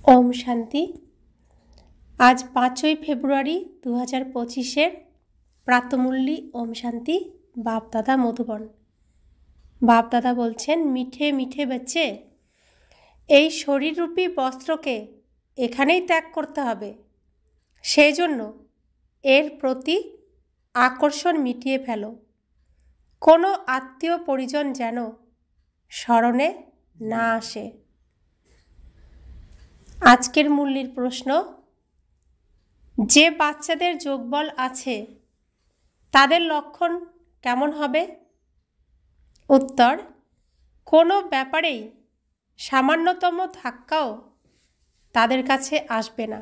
ওম শান্তি। আজ 5ই ফেব্রুয়ারি 2025 প্রাতমূল্যী ওম শান্তি। বাপদাদা মধুবন। বাপদাদা বলছেন, মিঠে মিঠে বেচে এই শরীররূপী বস্ত্রকে এখানেই ত্যাগ করতে হবে। সেই জন্য এর প্রতি আকর্ষণ মিটিয়ে ফেলো। কোনো আত্মীয় পরিজন যেন স্মরণে না আসে। আজকের মূল্যের প্রশ্ন, যে বাচ্চাদের যোগবল আছে তাদের লক্ষণ কেমন হবে? উত্তর, কোনো ব্যাপারেই সামান্যতম ধাক্কাও তাদের কাছে আসবে না,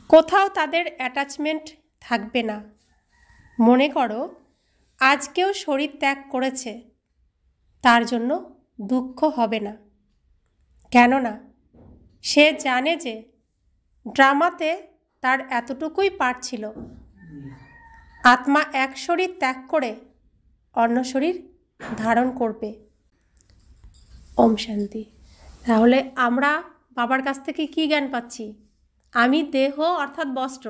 কোথাও তাদের অ্যাটাচমেন্ট থাকবে না। মনে করো আজকেও শরীর ত্যাগ করেছে, তার জন্য দুঃখ হবে না। কেননা সে জানে যে ড্রামাতে তার এতটুকুই পার্ট ছিল। আত্মা এক শরীর ত্যাগ করে অন্য শরীর ধারণ করবে। ওম শান্তি। তাহলে আমরা বাবার কাছ থেকে কি জ্ঞান পাচ্ছি? আমি দেহ অর্থাৎ বস্ত্র,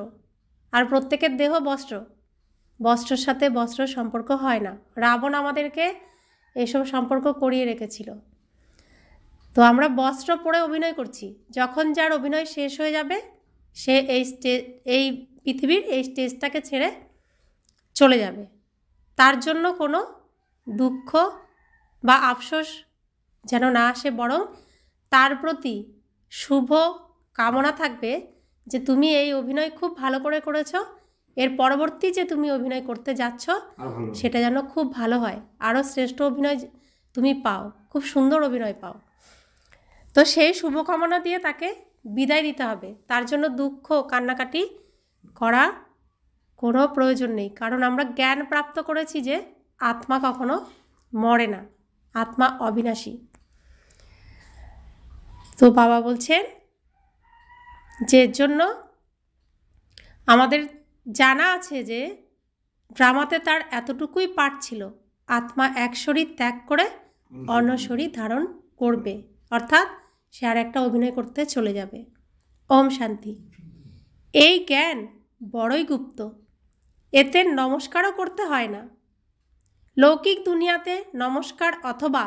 আর প্রত্যেকের দেহ বস্ত্র। বস্ত্রের সাথে বস্ত্র সম্পর্ক হয় না। রাবণ আমাদেরকে এসব সম্পর্ক করিয়ে রেখেছিল। তো আমরা বস্ত্র পরে অভিনয় করছি। যখন যার অভিনয় শেষ হয়ে যাবে, সে এই পৃথিবীর এই স্টেজটাকে ছেড়ে চলে যাবে। তার জন্য কোনো দুঃখ বা আফসোস যেন না আসে, বরং তার প্রতি শুভ কামনা থাকবে যে তুমি এই অভিনয় খুব ভালো করে করেছো, এর পরবর্তী যে তুমি অভিনয় করতে যাচ্ছ সেটা যেন খুব ভালো হয়, আরও শ্রেষ্ঠ অভিনয় তুমি পাও, খুব সুন্দর অভিনয় পাও। তো সেই শুভকামনা দিয়ে তাকে বিদায় দিতে হবে। তার জন্য দুঃখ কান্নাকাটি করা কোনো প্রয়োজন নেই, কারণ আমরা জ্ঞান প্রাপ্ত করেছি যে আত্মা কখনো মরে না, আত্মা অবিনাশী। তো বাবা বলছেন যে জন্য আমাদের জানা আছে যে ড্রামাতে তার এতটুকুই পার্ট ছিল। আত্মা এক শরীর ত্যাগ করে অন্য শরীর ধারণ করবে, অর্থাৎ সে আর একটা অভিনয় করতে চলে যাবে। ওম শান্তি। এই জ্ঞান বড়ই গুপ্ত, এতে নমস্কারও করতে হয় না। লৌকিক দুনিয়াতে নমস্কার অথবা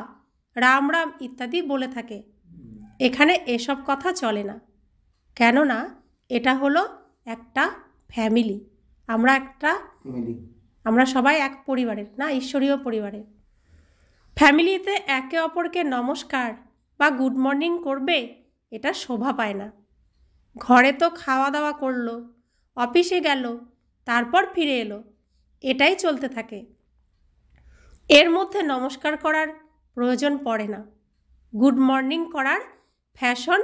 রাম রাম ইত্যাদি বলে থাকে, এখানে এসব কথা চলে না। কেননা এটা হলো একটা ফ্যামিলি। আমরা সবাই এক পরিবারের, না ঈশ্বরীয় পরিবারের। ফ্যামিলিতে একে অপরকে নমস্কার বা গুড মর্নিং করবে, এটা শোভা পায় না। ঘরে তো খাওয়া দাওয়া করলো, অফিসে গেল, তারপর ফিরে এলো, এটাই চলতে থাকে। এর মধ্যে নমস্কার করার প্রয়োজন পড়ে না। গুড মর্নিং করার ফ্যাশন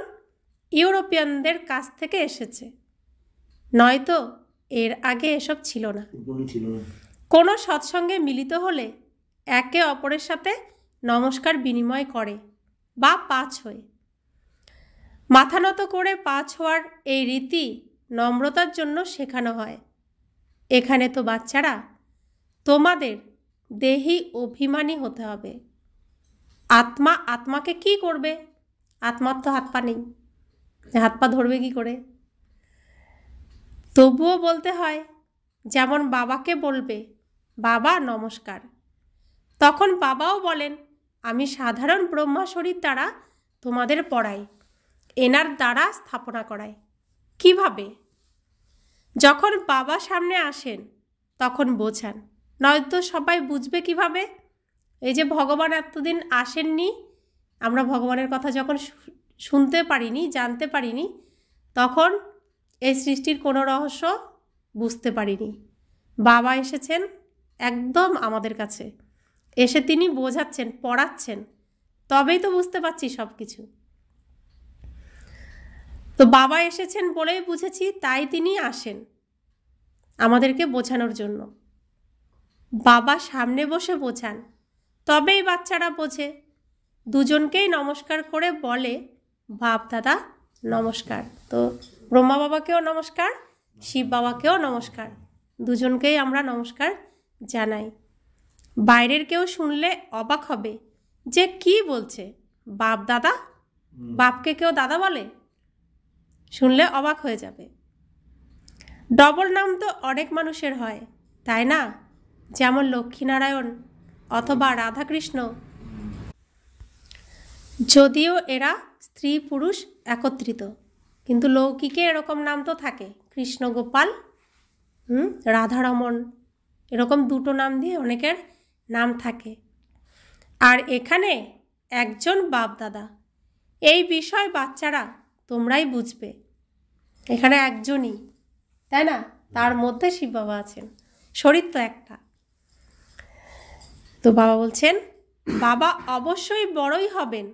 ইউরোপিয়ানদের কাছ থেকে এসেছে, নয়তো এর আগে এসব ছিল না। কোনো সৎসঙ্গে মিলিত হলে একে অপরের সাথে নমস্কার বিনিময় করে বা পাঁচ হয়ে। মাথা নত করে পাঁচ হওয়ার এই রীতি নম্রতার জন্য শেখানো হয়। এখানে তো বাচ্চারা, তোমাদের দেহি অভিমানী হতে হবে। আত্মা আত্মাকে কি করবে? আত্মার তো হাত পা নেই, হাত পা ধরবে কি করে? তবুও বলতে হয়, যেমন বাবাকে বলবে বাবা নমস্কার, তখন বাবাও বলেন আমি সাধারণ ব্রহ্মা শরীর দ্বারা তোমাদের পড়াই, এনার দ্বারা স্থাপনা করাই। কিভাবে? যখন বাবা সামনে আসেন তখন বোঝান, নয়তো সবাই বুঝবে কিভাবে? এই যে ভগবান এতদিন আসেননি, আমরা ভগবানের কথা যখন শুনতে পারিনি, জানতে পারিনি, তখন এই সৃষ্টির কোনো রহস্য বুঝতে পারিনি। বাবা এসেছেন একদম আমাদের কাছে, এসে তিনি বোঝাচ্ছেন, পড়াচ্ছেন, তবেই তো বুঝতে পারছি সব কিছু। তো বাবা এসেছেন বলেই বুঝেছি, তাই তিনি আসেন আমাদেরকে বোঝানোর জন্য। বাবা সামনে বসে বোঝান, তবেই বাচ্চারা বোঝে। দুজনকেই নমস্কার করে বলে বাপ দাদা নমস্কার। তো ব্রহ্মা বাবাকেও নমস্কার, শিব বাবাকেও নমস্কার, দুজনকেই আমরা নমস্কার জানাই। বাইরের কেউ শুনলে অবাক হবে যে কি বলছে, বাপ দাদা? বাপকে কেউ দাদা বলে? শুনলে অবাক হয়ে যাবে। ডবল নাম তো অনেক মানুষের হয়, তাই না? যেমন লক্ষ্মীনারায়ণ অথবা রাধাকৃষ্ণ, যদিও এরা স্ত্রী পুরুষ একত্রিত, কিন্তু লৌকিকে এরকম নাম তো থাকে, কৃষ্ণ গোপাল, রাধারমণ, এরকম দুটো নাম দিয়ে অনেকের নাম থাকে। আর এখানে একজন বাপ দাদা, এই বিষয় বাচ্চারা তোমরাই বুঝবে। এখানে একজনই, তাই না? তার মধ্যে শিব বাবা আছেন, শরীর তো একটা। তো বাবা বলছেন, বাবা অবশ্যই বড়ই হবেন।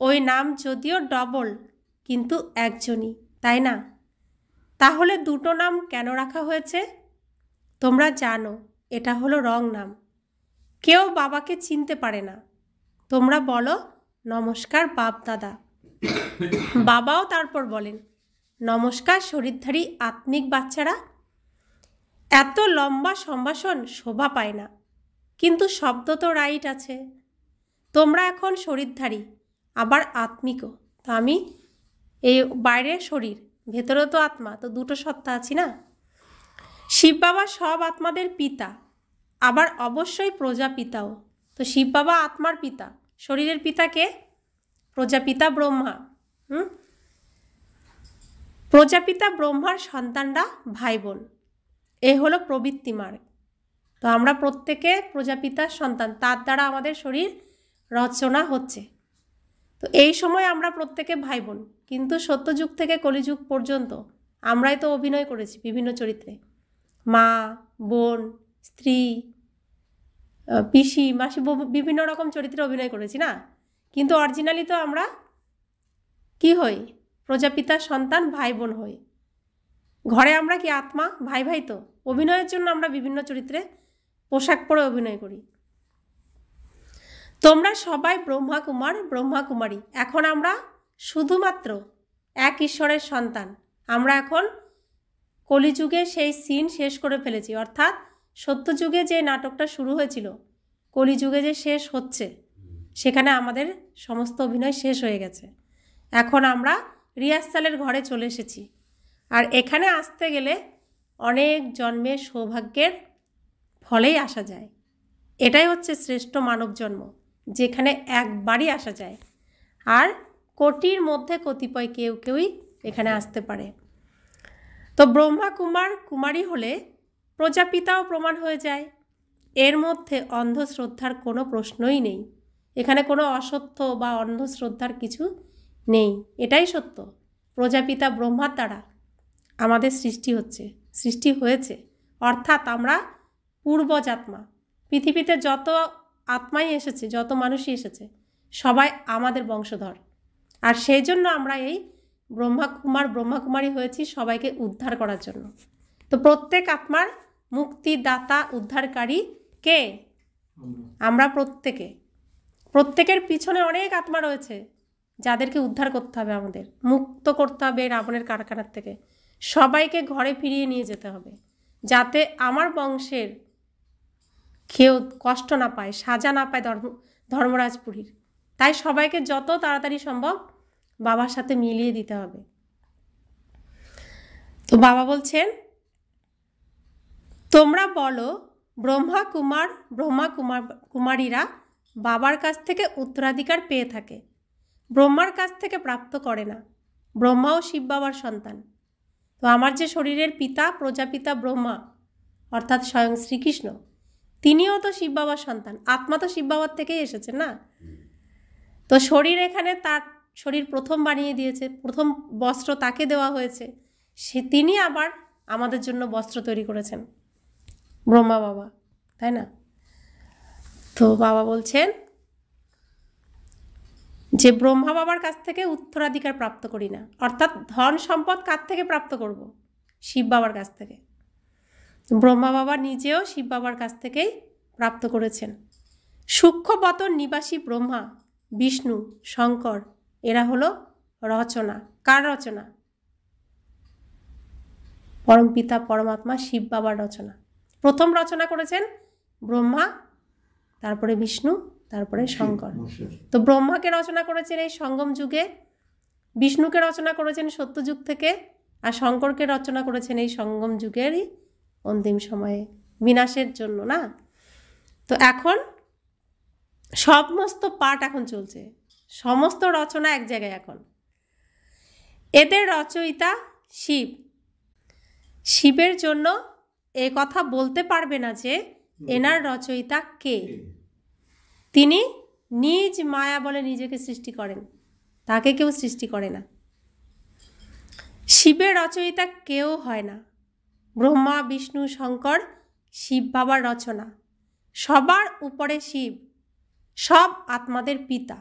ওই নাম যদিও ডবল, কিন্তু একজনই, তাই না? তাহলে দুটো নাম কেন রাখা হয়েছে? তোমরা জানো এটা হলো রং নাম, কেউ বাবাকে চিনতে পারে না। তোমরা বলো নমস্কার বাপ দাদা, বাবাও তারপর বলেন নমস্কার শরীরধারী আত্মিক বাচ্চারা। এত লম্বা সম্ভাষণ শোভা পায় না, কিন্তু শব্দ তো রাইট আছে। তোমরা এখন শরীরধারী, আবার আত্মিকও। তো আমি এই বাইরে শরীর, ভেতরেও তো আত্মা, তো দুটো সত্তা আছি না। শিব বাবা সব আত্মাদের পিতা, আবার অবশ্যই প্রজাপিতাও। তো শিব বাবা আত্মার পিতা, শরীরের পিতা কে? প্রজাপিতা ব্রহ্মা। প্রজাপিতা ব্রহ্মার সন্তানরা ভাই বোন, এ হলো প্রবৃত্তি মার্গ। তো আমরা প্রত্যেকে প্রজাপিতার সন্তান, তার দ্বারা আমাদের শরীর রচনা হচ্ছে। তো এই সময় আমরা প্রত্যেকে ভাই বোন, কিন্তু সত্যযুগ থেকে কলিযুগ পর্যন্ত আমরাই তো অভিনয় করেছি বিভিন্ন চরিত্রে, মা, বোন, স্ত্রী, পিসি, মাসি, বিভিন্ন রকম চরিত্রে অভিনয় করেছি না? কিন্তু অরিজিনালি তো আমরা কি হই? প্রজাপিতার সন্তান, ভাই বোন হই। ঘরে আমরা কি আত্মা, ভাই ভাই তো। অভিনয়ের জন্য আমরা বিভিন্ন চরিত্রে পোশাক পরে অভিনয় করি। তোমরা সবাই ব্রহ্মা কুমার, ব্রহ্মা কুমারী। এখন আমরা শুধুমাত্র এক ঈশ্বরের সন্তান। আমরা এখন কলিযুগে সেই সিন শেষ করে ফেলেছি, অর্থাৎ সত্যযুগে যে নাটকটা শুরু হয়েছিল, কলিযুগে যে শেষ হচ্ছে, সেখানে আমাদের সমস্ত অভিনয় শেষ হয়ে গেছে। এখন আমরা রিহার্সালের ঘরে চলে এসেছি। আর এখানে আসতে গেলে অনেক জন্মের সৌভাগ্যের ফলেই আসা যায়। এটাই হচ্ছে শ্রেষ্ঠ মানব জন্ম, যেখানে একবারই আসা যায়। আর কোটির মধ্যে কতিপয় কেউই এখানে আসতে পারে। তো ব্রহ্মা কুমার কুমারী হলে প্রজাপিতাও প্রমাণ হয়ে যায়। এর মধ্যে অন্ধশ্রদ্ধার কোনো প্রশ্নই নেই। এখানে কোনো অসত্য বা অন্ধশ্রদ্ধার কিছু নেই, এটাই সত্য। প্রজাপিতা ব্রহ্মার দ্বারা আমাদের সৃষ্টি হয়েছে, অর্থাৎ আমরা পূর্বজাত্মা। পৃথিবীতে যত আত্মাই এসেছে, যত মানুষই এসেছে, সবাই আমাদের বংশধর। আর সেই জন্য আমরা এই ব্রহ্মাকুমারী হয়েছি, সবাইকে উদ্ধার করার জন্য। তো প্রত্যেক আত্মার মুক্তিদাতা, উদ্ধারকারী কে? আমরা প্রত্যেকের পিছনে অনেক আত্মা রয়েছে, যাদেরকে উদ্ধার করতে হবে, আমাদের মুক্ত করতে হবে রাবণের কারখানার থেকে। সবাইকে ঘরে ফিরিয়ে নিয়ে যেতে হবে, যাতে আমার বংশের কেউ কষ্ট না পায়, সাজা না পায় ধর্মরাজপুরীর। তাই সবাইকে যত তাড়াতাড়ি সম্ভব বাবার সাথে মিলিয়ে দিতে হবে। তো বাবা বলছেন, তোমরা বলো ব্রহ্মা কুমারীরা বাবার কাছ থেকে উত্তরাধিকার পেয়ে থাকে, ব্রহ্মার কাছ থেকে প্রাপ্ত করে না। ব্রহ্মাও শিব বাবার সন্তান। তো আমার যে শরীরের পিতা প্রজাপিতা ব্রহ্মা, অর্থাৎ স্বয়ং শ্রীকৃষ্ণ, তিনিও তো শিব বাবার সন্তান। আত্মা তো শিব বাবার থেকেই এসেছে না? তো শরীর এখানে তার শরীর প্রথম বানিয়ে দিয়েছে, প্রথম বস্ত্র তাকে দেওয়া হয়েছে, তিনি আবার আমাদের জন্য বস্ত্র তৈরি করেছেন, ব্রহ্মা বাবা, তাই না? তো বাবা বলছেন যে ব্রহ্মা বাবার কাছ থেকে উত্তরাধিকার প্রাপ্ত করি না, অর্থাৎ ধন সম্পদ কার থেকে প্রাপ্ত করব? শিব বাবার কাছ থেকে। ব্রহ্মা বাবা নিজেও শিব বাবার কাছ থেকেই প্রাপ্ত করেছেন। সূক্ষ্মবতন নিবাসী ব্রহ্মা, বিষ্ণু, শঙ্কর, এরা হলো রচনা। কার রচনা? পরমপিতা পরমাত্মা শিব বাবার রচনা। প্রথম রচনা করেছেন ব্রহ্মা, তারপরে বিষ্ণু, তারপরে শঙ্কর। তো ব্রহ্মাকে রচনা করেছেন এই সঙ্গম যুগে বিষ্ণুকে রচনা করেছেন সত্যযুগ থেকে, আর শঙ্করকে রচনা করেছেন এই সঙ্গম যুগেরই অন্তিম সময়ে বিনাশের জন্য না। তো এখন সমস্ত পাঠ এখন চলছে, সমস্ত রচনা এক জায়গায় এখন। এদের রচয়িতা শিব। শিবের জন্য এ কথা বলতে পারবে না যে এনার রচয়িতা কে। তিনি নিজ মায়া বলে নিজেকে সৃষ্টি করেন, তাকে কেউ সৃষ্টি করে না। শিবের রচয়িতা কেউ হয় না। ব্রহ্মা, বিষ্ণু, শঙ্কর শিব বাবার রচনা। সবার উপরে শিব, সব আত্মাদের পিতা।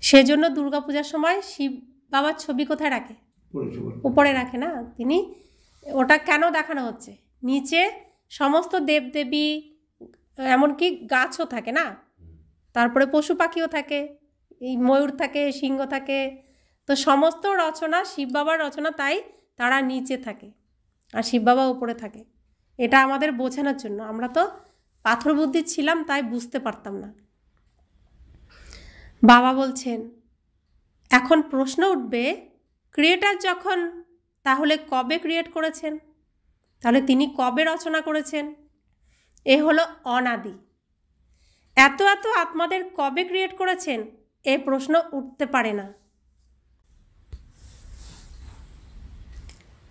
সেজন্য দুর্গাপূজার সময় শিব বাবার ছবি কোথায় রাখে? উপরে রাখে না। তিনি ওটা কেন দেখানো হচ্ছে? নিচে সমস্ত দেবদেবী, এমনকি গাছও থাকে না, তারপরে পশু পাখিও থাকে, এই ময়ূর থাকে, সিংহ থাকে। তো সমস্ত রচনা শিব বাবার রচনা, তাই তারা নিচে থাকে আর শিব বাবা উপরে থাকে। এটা আমাদের বোঝানোর জন্য। আমরা তো পাথর বুদ্ধি ছিলাম, তাই বুঝতে পারতাম না। বাবা বলছেন এখন প্রশ্ন উঠবে, ক্রিয়েটার যখন, তাহলে কবে ক্রিয়েট করেছেন? তাহলে তিনি কবে রচনা করেছেন? এ হলো অনাদি। এত এত আত্মাদের কবে ক্রিয়েট করেছেন এ প্রশ্ন উঠতে পারে না।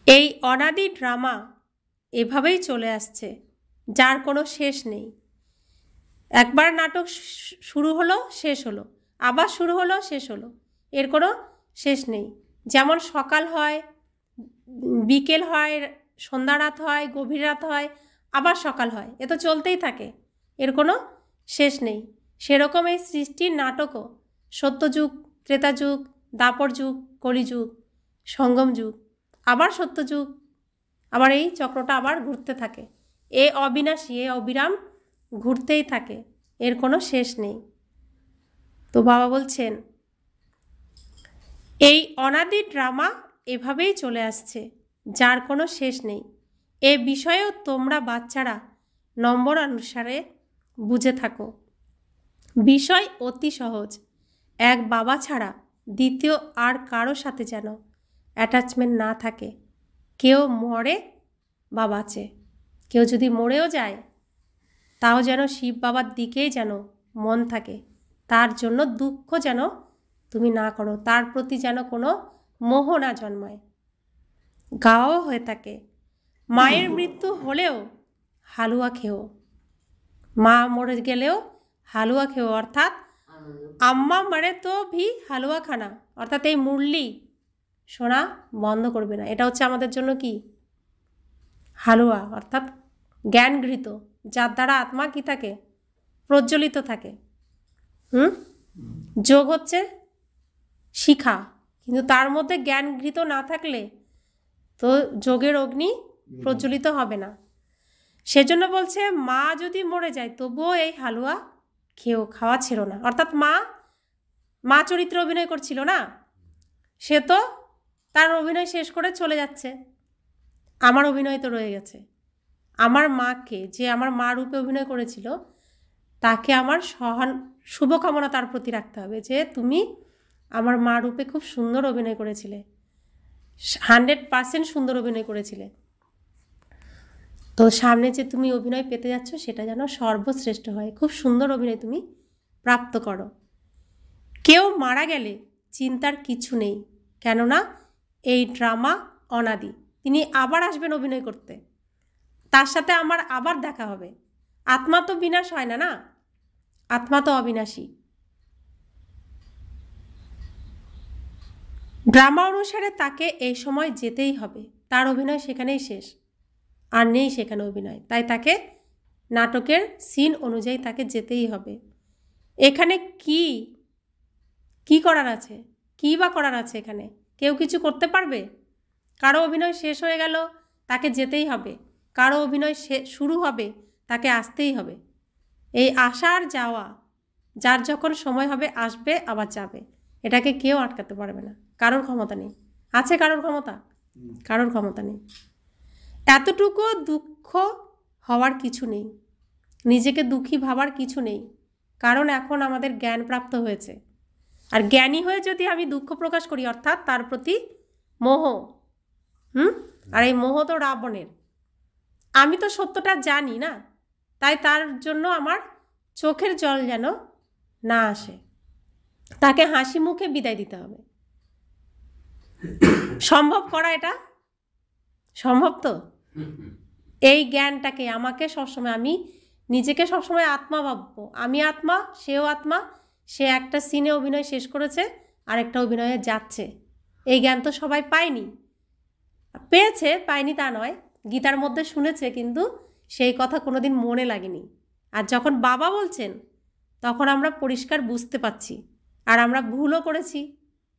এই অনাদি ড্রামা এভাবেই চলে আসছে, যার কোনো শেষ নেই। একবার নাটক শুরু হলো, শেষ হলো, আবার শুরু হলো, শেষ হলো, এর কোনো শেষ নেই। যেমন সকাল হয়, বিকেল হয়, সন্ধ্যা রাত হয়, গভীর রাত হয়, আবার সকাল হয়, এ তো চলতেই থাকে, এর কোনো শেষ নেই। সেরকম এই সৃষ্টির নাটকও সত্যযুগ, ত্রেতাযুগ, দাপর যুগ, কলিযুগ, সঙ্গম যুগ, আবার সত্যযুগ, আবার এই চক্রটা আবার ঘুরতে থাকে। এ অবিনাশী, এ অবিরাম ঘুরতেই থাকে, এর কোনো শেষ নেই। তো বাবা বলছেন এই অনাদি ড্রামা এভাবেই চলে আসছে, যার কোনো শেষ নেই। এ বিষয়েও তোমরা বাচ্চারা নম্বর অনুসারে বুঝে থাকো। বিষয় অতি সহজ। এক বাবা ছাড়া দ্বিতীয় আর কারো সাথে যেন অ্যাটাচমেন্ট না থাকে। কেউ মরে বা বাঁচে, কেউ যদি মরেও যায়, তাও যেন শিব বাবার দিকেই যেন মন থাকে। তার জন্য দুঃখ যেন তুমি না করো, তার প্রতি যেন কোনো মোহ না জন্মায়। গাও হয়ে থাকে, মায়ের মৃত্যু হলেও হালুয়া খেও, মা মরে গেলেও হালুয়া খেও, অর্থাৎ আম্মা মারে তো ভি হালুয়া খানা, অর্থাৎ এই মুরলি শোনা বন্ধ করবে না। এটা হচ্ছে আমাদের জন্য কি? হালুয়া, অর্থাৎ জ্ঞানঘৃত, যার দ্বারা আত্মা কি থাকে? প্রজ্বলিত থাকে। যোগ হচ্ছে শিখা, কিন্তু তার মধ্যে জ্ঞানঘৃত না থাকলে তো যোগের অগ্নি প্রজ্বলিত হবে না। সেজন্য বলছে মা যদি মরে যায় তবুও এই হালুয়া খেও, খাওয়া ছিল না। অর্থাৎ মা চরিত্রে অভিনয় করছিল না, সে তো তার অভিনয় শেষ করে চলে যাচ্ছে। আমার অভিনয় তো রয়ে গেছে। আমার মাকে, যে আমার মা রূপে অভিনয় করেছিল, তাকে আমার শুভকামনা তার প্রতি রাখতে হবে, যে তুমি আমার মা রূপে খুব সুন্দর অভিনয় করেছিলে, 100% সুন্দর অভিনয় করেছিলে। তো সামনে যে তুমি অভিনয় পেতে যাচ্ছ সেটা যেন সর্বশ্রেষ্ঠ হয়, খুব সুন্দর অভিনয় তুমি প্রাপ্ত করো। কেউ মারা গেলে চিন্তার কিছু নেই, কেননা এই ড্রামা অনাদি। তিনি আবার আসবেন অভিনয় করতে, তার সাথে আমার আবার দেখা হবে। আত্মা তো বিনাশ হয় না, না, আত্মা তো অবিনাশী। ড্রামা অনুসারে তাকে এই সময় যেতেই হবে, তার অভিনয় সেখানেই শেষ, আর নেই সেখানে অভিনয়, তাই তাকে নাটকের সিন অনুযায়ী তাকে যেতেই হবে। এখানে কি কি করার আছে? কি বা করার আছে এখানে? কেউ কিছু করতে পারবে? কারো অভিনয় শেষ হয়ে গেল, তাকে যেতেই হবে। কারো অভিনয় শুরু হবে, তাকে আসতেই হবে। এই আসা আর যাওয়া, যার যখন সময় হবে আসবে, আবার যাবে, এটাকে কেউ আটকাতে পারবে না। কারোর ক্ষমতা নেই। আছে কারোর ক্ষমতা? কারোর ক্ষমতা নেই। এতটুকু দুঃখ হওয়ার কিছু নেই, নিজেকে দুঃখী ভাবার কিছু নেই, কারণ এখন আমাদের জ্ঞান প্রাপ্ত হয়েছে। আর জ্ঞানী হয়ে যদি আমি দুঃখ প্রকাশ করি, অর্থাৎ তার প্রতি মোহ, আর এই মোহ তো রাবণের। আমি তো সত্যটা জানি না, তাই তার জন্য আমার চোখের জল যেন না আসে, তাকে হাসি মুখে বিদায় দিতে হবে। সম্ভব করা এটা? সম্ভব তো? এই জ্ঞানটাকে আমাকে সবসময়, আমি নিজেকে সবসময় আত্মা ভাববো, আমি আত্মা, সেও আত্মা, সে একটা সিনে অভিনয় শেষ করেছে, আরেকটা অভিনয়ে যাচ্ছে। এই জ্ঞান তো সবাই পায়নি, পেয়েছে, পায়নি তা নয়, গীতার মধ্যে শুনেছে, কিন্তু সেই কথা কোনোদিন মনে লাগেনি। আর যখন বাবা বলছেন তখন আমরা পরিষ্কার বুঝতে পারছি। আর আমরা ভুলও করেছি,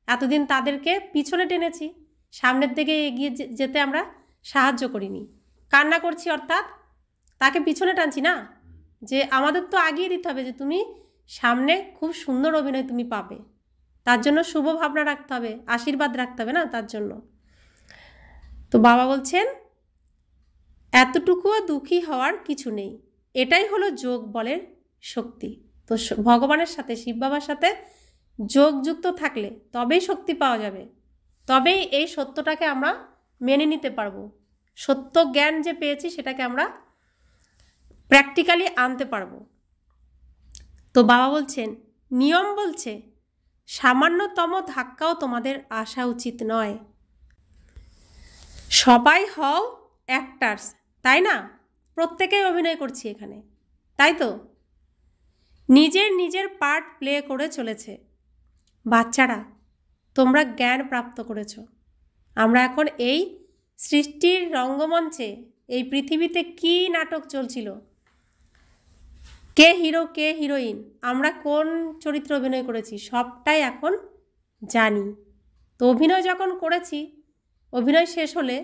এতদিন তাদেরকে পিছনে টেনেছি, সামনের দিকে এগিয়ে যেতে আমরা সাহায্য করিনি। কান্না করছি অর্থাৎ তাকে পিছনে টানছি না, যে আমাদের তো আগিয়ে দিতে হবে, যে তুমি সামনে খুব সুন্দর অভিনয় তুমি পাবে, তার জন্য শুভ ভাবনা রাখতে হবে, আশীর্বাদ রাখতে হবে না তার জন্য। তো বাবা বলছেন এতটুকুও দুঃখী হওয়ার কিছু নেই, এটাই হলো যোগ বলের শক্তি। তো ভগবানের সাথে, শিব বাবার সাথে যোগযুক্ত থাকলে তবেই শক্তি পাওয়া যাবে, তবেই এই সত্যটাকে আমরা মেনে নিতে পারবো। সত্য জ্ঞান যে পেয়েছি সেটাকে আমরা প্র্যাকটিক্যালি আনতে পারবো। তো বাবা বলছেন, নিয়ম বলছে সামান্যতম ধাক্কাও তোমাদের আসা উচিত নয়। সবাই হও অ্যাক্টার্স, তাই না? প্রত্যেকেই অভিনয় করছি এখানে, তাই তো? নিজের নিজের পার্ট প্লে করে চলেছে। বাচ্চারা, তোমরা জ্ঞান প্রাপ্ত করেছ। আমরা এখন এই সৃষ্টির রঙ্গমঞ্চে, এই পৃথিবীতে কি নাটক চলছিল, কে হিরো কে হিরোইন, আমরা কোন চরিত্র অভিনয় করেছি, সবটাই এখন জানি। তো অভিনয় যখন করেছি, অভিনয় শেষ হলে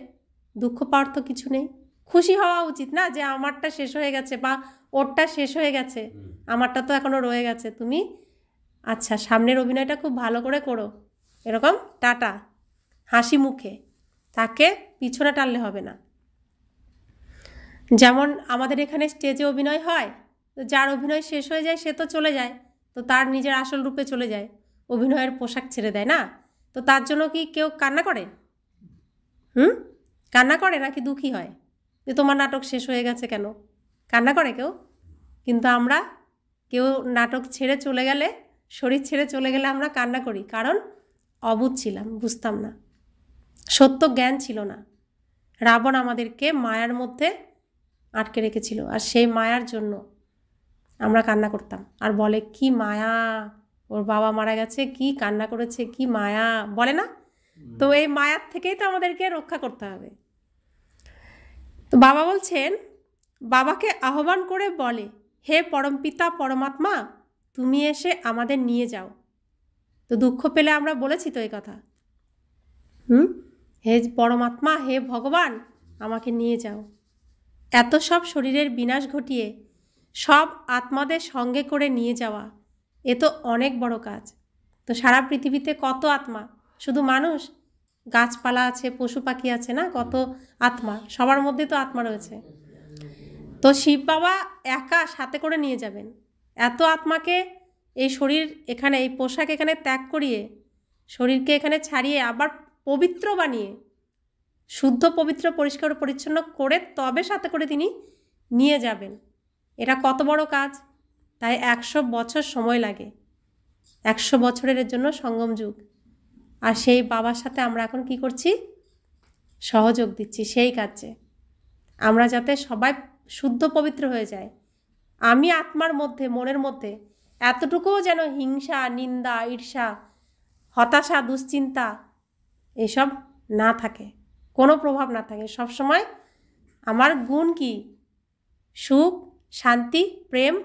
দুঃখ পাওয়ার তো কিছু নেই, খুশি হওয়া উচিত না যে আমারটা শেষ হয়ে গেছে বা ওরটা শেষ হয়ে গেছে, আমারটা তো এখনও রয়ে গেছে। তুমি আচ্ছা সামনের অভিনয়টা খুব ভালো করে করো, এরকম টাটা, হাসি মুখে, তাকে পিছনে টানলে হবে না। যেমন আমাদের এখানে স্টেজে অভিনয় হয়, তো যার অভিনয় শেষ হয়ে যায় সে তো চলে যায়, তো তার নিজের আসল রূপে চলে যায়, অভিনয়ের পোশাক ছেড়ে দেয় না, তো তার জন্য কি কেউ কান্না করে? কান্না করে নাকি দুঃখী হয় যে তোমার নাটক শেষ হয়ে গেছে কেন? কান্না করে কেউ? কিন্তু আমরা কেউ নাটক ছেড়ে চলে গেলে, শরীর ছেড়ে চলে গেলে আমরা কান্না করি, কারণ অবুঝ ছিলাম, বুঝতাম না, সত্য জ্ঞান ছিল না। রাবণ আমাদেরকে মায়ার মধ্যে আটকে রেখেছিল, আর সেই মায়ার জন্য আমরা কান্না করতাম। আর বলে কি মায়া, ওর বাবা মারা গেছে, কি কান্না করেছে, কি মায়া, বলে না? তো এই মায়ার থেকেই তো আমাদেরকে রক্ষা করতে হবে। তো বাবা বলছেন, বাবাকে আহ্বান করে বলে, হে পরমপিতা পরমাত্মা, তুমি এসে আমাদের নিয়ে যাও। তো দুঃখ পেলে আমরা বলেছি তো এই কথা, হে পরমাত্মা, হে ভগবান, আমাকে নিয়ে যাও। এত সব শরীরের বিনাশ ঘটিয়ে সব আত্মাদের সঙ্গে করে নিয়ে যাওয়া, এ তো অনেক বড় কাজ। তো সারা পৃথিবীতে কত আত্মা, শুধু মানুষ, গাছপালা আছে, পশু পাখি আছে না, কত আত্মা, সবার মধ্যে তো আত্মা রয়েছে। তো শিব বাবা একা সাথে করে নিয়ে যাবেন এত আত্মাকে, এই শরীর এখানে, এই পোশাক এখানে ত্যাগ করিয়ে, শরীরকে এখানে ছাড়িয়ে আবার পবিত্র বানিয়ে, শুদ্ধ পবিত্র পরিষ্কার পরিচ্ছন্ন করে তবে সাথে করে তিনি নিয়ে যাবেন। এটা কত বড় কাজ! তাই 100 বছর সময় লাগে, 100 বছরের জন্য সঙ্গম যুগ। আর সেই বাবার সাথে আমরা এখন কি করছি? সহযোগ দিচ্ছি সেই কাজে, আমরা যাতে সবাই শুদ্ধ পবিত্র হয়ে যায়। আমি আত্মার মধ্যে, মনের মধ্যে এতটুকুও যেন হিংসা, নিন্দা, ঈর্ষা, হতাশা, দুশ্চিন্তা এসব না থাকে, কোনো প্রভাব না থাকে। সবসময় আমার গুণ কি? সুখ, শান্তি, প্রেম,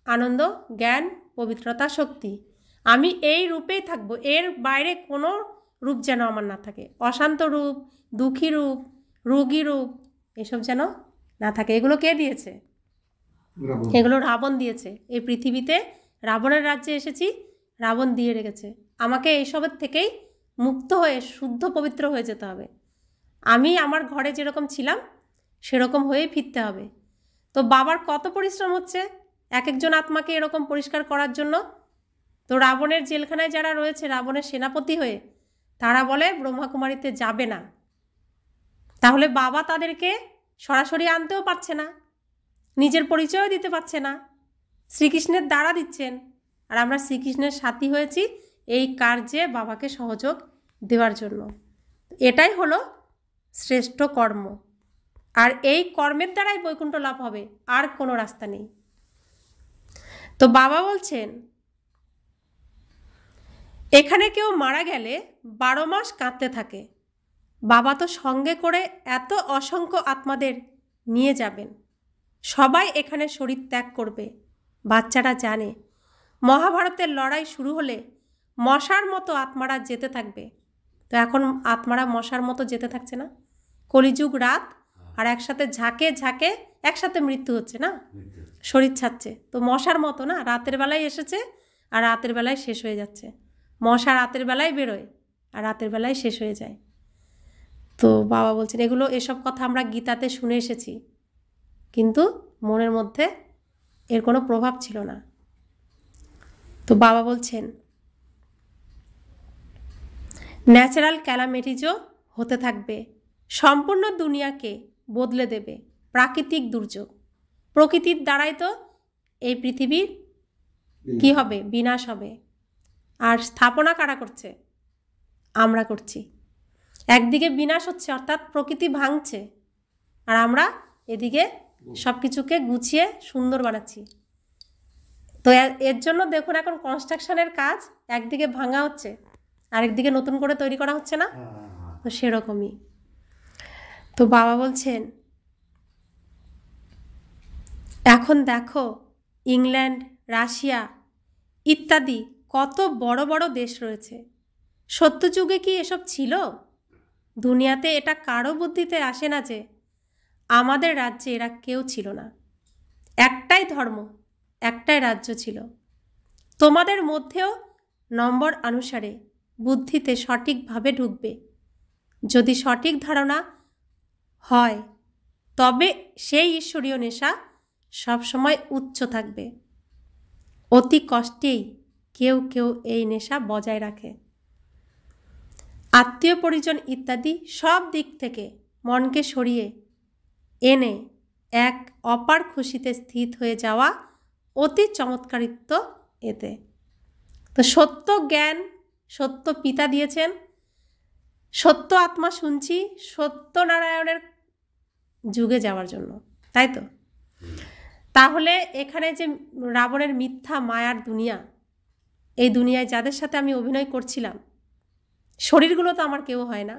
আনন্দ, জ্ঞান, পবিত্রতা, শক্তি। আমি এই রূপেই থাকবো, এর বাইরে কোনো রূপ যেন আমার না থাকে। অশান্ত রূপ, দুঃখী রূপ, রোগী রূপ এসব যেন না থাকে। এগুলো কে দিয়েছে? এগুলো রাবণ দিয়েছে। এই পৃথিবীতে রাবণের রাজ্যে এসেছি, রাবণ দিয়ে রেখেছে। আমাকে এইসবের থেকেই মুক্ত হয়ে শুদ্ধ পবিত্র হয়ে যেতে হবে। আমি আমার ঘরে যেরকম ছিলাম সেরকম হয়েই ফিরতে হবে। তো বাবার কত পরিশ্রম হচ্ছে এক একজন আত্মাকে এরকম পরিষ্কার করার জন্য। তো রাবণের জেলখানায় যারা রয়েছে রাবণের সেনাপতি হয়ে, তারা বলে ব্রহ্মাকুমারীতে যাবে না। তাহলে বাবা তাদেরকে সরাসরি আনতেও পারছে না, নিজের পরিচয়ও দিতে পারছে না, শ্রীকৃষ্ণের দ্বারা দিচ্ছেন। আর আমরা শ্রীকৃষ্ণের সাথী হয়েছি এই কার্যে বাবাকে সহযোগ দেওয়ার জন্য। এটাই হলো শ্রেষ্ঠ কর্ম, আর এই কর্মের দ্বারাই বৈকুণ্ঠ লাভ হবে, আর কোনো রাস্তা নেই। তো বাবা বলছেন, এখানে কেউ মারা গেলে 12 মাস কাঁদতে থাকে। বাবা তো সঙ্গে করে এত অসংখ্য আত্মাদের নিয়ে যাবেন, সবাই এখানে শরীর ত্যাগ করবে। বাচ্চারা জানে মহাভারতের লড়াই শুরু হলে মশার মতো আত্মারা যেতে থাকবে। তো এখন আত্মারা মশার মতো যেতে থাকছে না, কলিযুগ রাত, আর একসাথে ঝাঁকে ঝাঁকে একসাথে মৃত্যু হচ্ছে না, শরীর ছাড়ছে। তো মশার মতো না, রাতের বেলায় এসেছে আর রাতের বেলায় শেষ হয়ে যাচ্ছে। মশা রাতের বেলায় বেরোয় আর রাতের বেলায় শেষ হয়ে যায়। তো বাবা বলছেন এসব কথা আমরা গীতাতে শুনে এসেছি, কিন্তু মনের মধ্যে এর কোনো প্রভাব ছিল না। তো বাবা বলছেন, ন্যাচারাল ক্যালামিটিজও হতে থাকবে, সম্পূর্ণ দুনিয়াকে বদলে দেবে প্রাকৃতিক দুর্যোগ। প্রকৃতির দ্বারাই তো এই পৃথিবীর কি হবে, বিনাশ হবে। আর স্থাপনা কারা করছে? আমরা করছি। একদিকে বিনাশ হচ্ছে, অর্থাৎ প্রকৃতি ভাঙছে, আর আমরা এদিকে সব কিছুকে গুছিয়ে সুন্দর বানাচ্ছি। তো এর জন্য দেখুন এখন কনস্ট্রাকশনের কাজ একদিকে ভাঙা হচ্ছে, আরেকদিকে নতুন করে তৈরি করা হচ্ছে না, তো সেরকমই। তো বাবা বলছেন, এখন দেখো ইংল্যান্ড, রাশিয়া ইত্যাদি কত বড় বড় দেশ রয়েছে। সত্যযুগে কি এসব ছিল? দুনিয়াতে এটা কারো বুদ্ধিতে আসে না যে আমাদের রাজ্যে এরা কেউ ছিল না। একটাই ধর্ম, একটাই রাজ্য ছিল। তোমাদের মধ্যেও নম্বর অনুসারে বুদ্ধিতে সঠিকভাবে ঢুকবে। যদি সঠিক ধারণা হয় তবে সেই ঈশ্বরীয় নেশা সবসময় উচ্চ থাকবে। অতি কষ্টেই কেউ কেউ এই নেশা বজায় রাখে। আত্মীয় পরিজন ইত্যাদি সব দিক থেকে মনকে সরিয়ে এনে এক অপার খুশিতে স্থিত হয়ে যাওয়া অতি চমৎকারিত্ব এতে। তো সত্য জ্ঞান সত্য পিতা দিয়েছেন, সত্য আত্মা শুনছি সত্যনারায়ণের যুগে যাওয়ার জন্য, তাই তো? তাহলে এখানে যে রাবণের মিথ্যা মায়ার দুনিয়া, এই দুনিয়ায় যাদের সাথে আমি অভিনয় করছিলাম, শরীরগুলো তো আমার কেউ হয় না।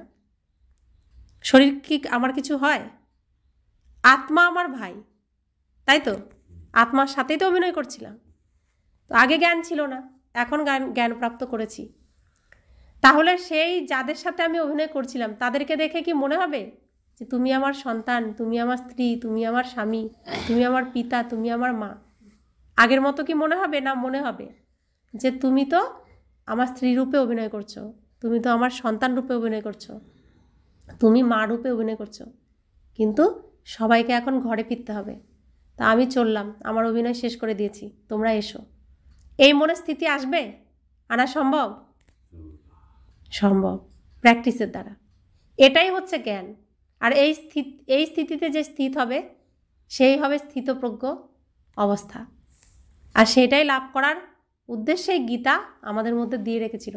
শরীর কি আমার কিছু হয়? আত্মা আমার ভাই, তাই তো? আত্মার সাথেই তো অভিনয় করছিলাম। তো আগে জ্ঞান ছিল না, এখন জ্ঞান প্রাপ্ত করেছি। তাহলে সেই যাদের সাথে আমি অভিনয় করছিলাম তাদেরকে দেখে কি মনে হবে যে তুমি আমার সন্তান, তুমি আমার স্ত্রী, তুমি আমার স্বামী, তুমি আমার পিতা, তুমি আমার মা? আগের মতো কি মনে হবে? না, মনে হবে যে তুমি তো আমার স্ত্রী রূপে অভিনয় করছো, তুমি তো আমার সন্তান রূপে অভিনয় করছো, তুমি মা রূপে অভিনয় করছো। কিন্তু সবাইকে এখন ঘরে ফিরতে হবে, তা আমি চললাম, আমার অভিনয় শেষ করে দিয়েছি, তোমরা এসো। এই মনে স্থিতি আসবে? আনা সম্ভব? সম্ভব, প্র্যাকটিসের দ্বারা। এটাই হচ্ছে জ্ঞান। আর এই স্থিতিতে যে স্থিত হবে সেই হবে স্থিতপ্রজ্ঞ অবস্থা। আর সেটাই লাভ করার উদ্দেশ্যেই গীতা আমাদের মধ্যে দিয়ে রেখেছিল।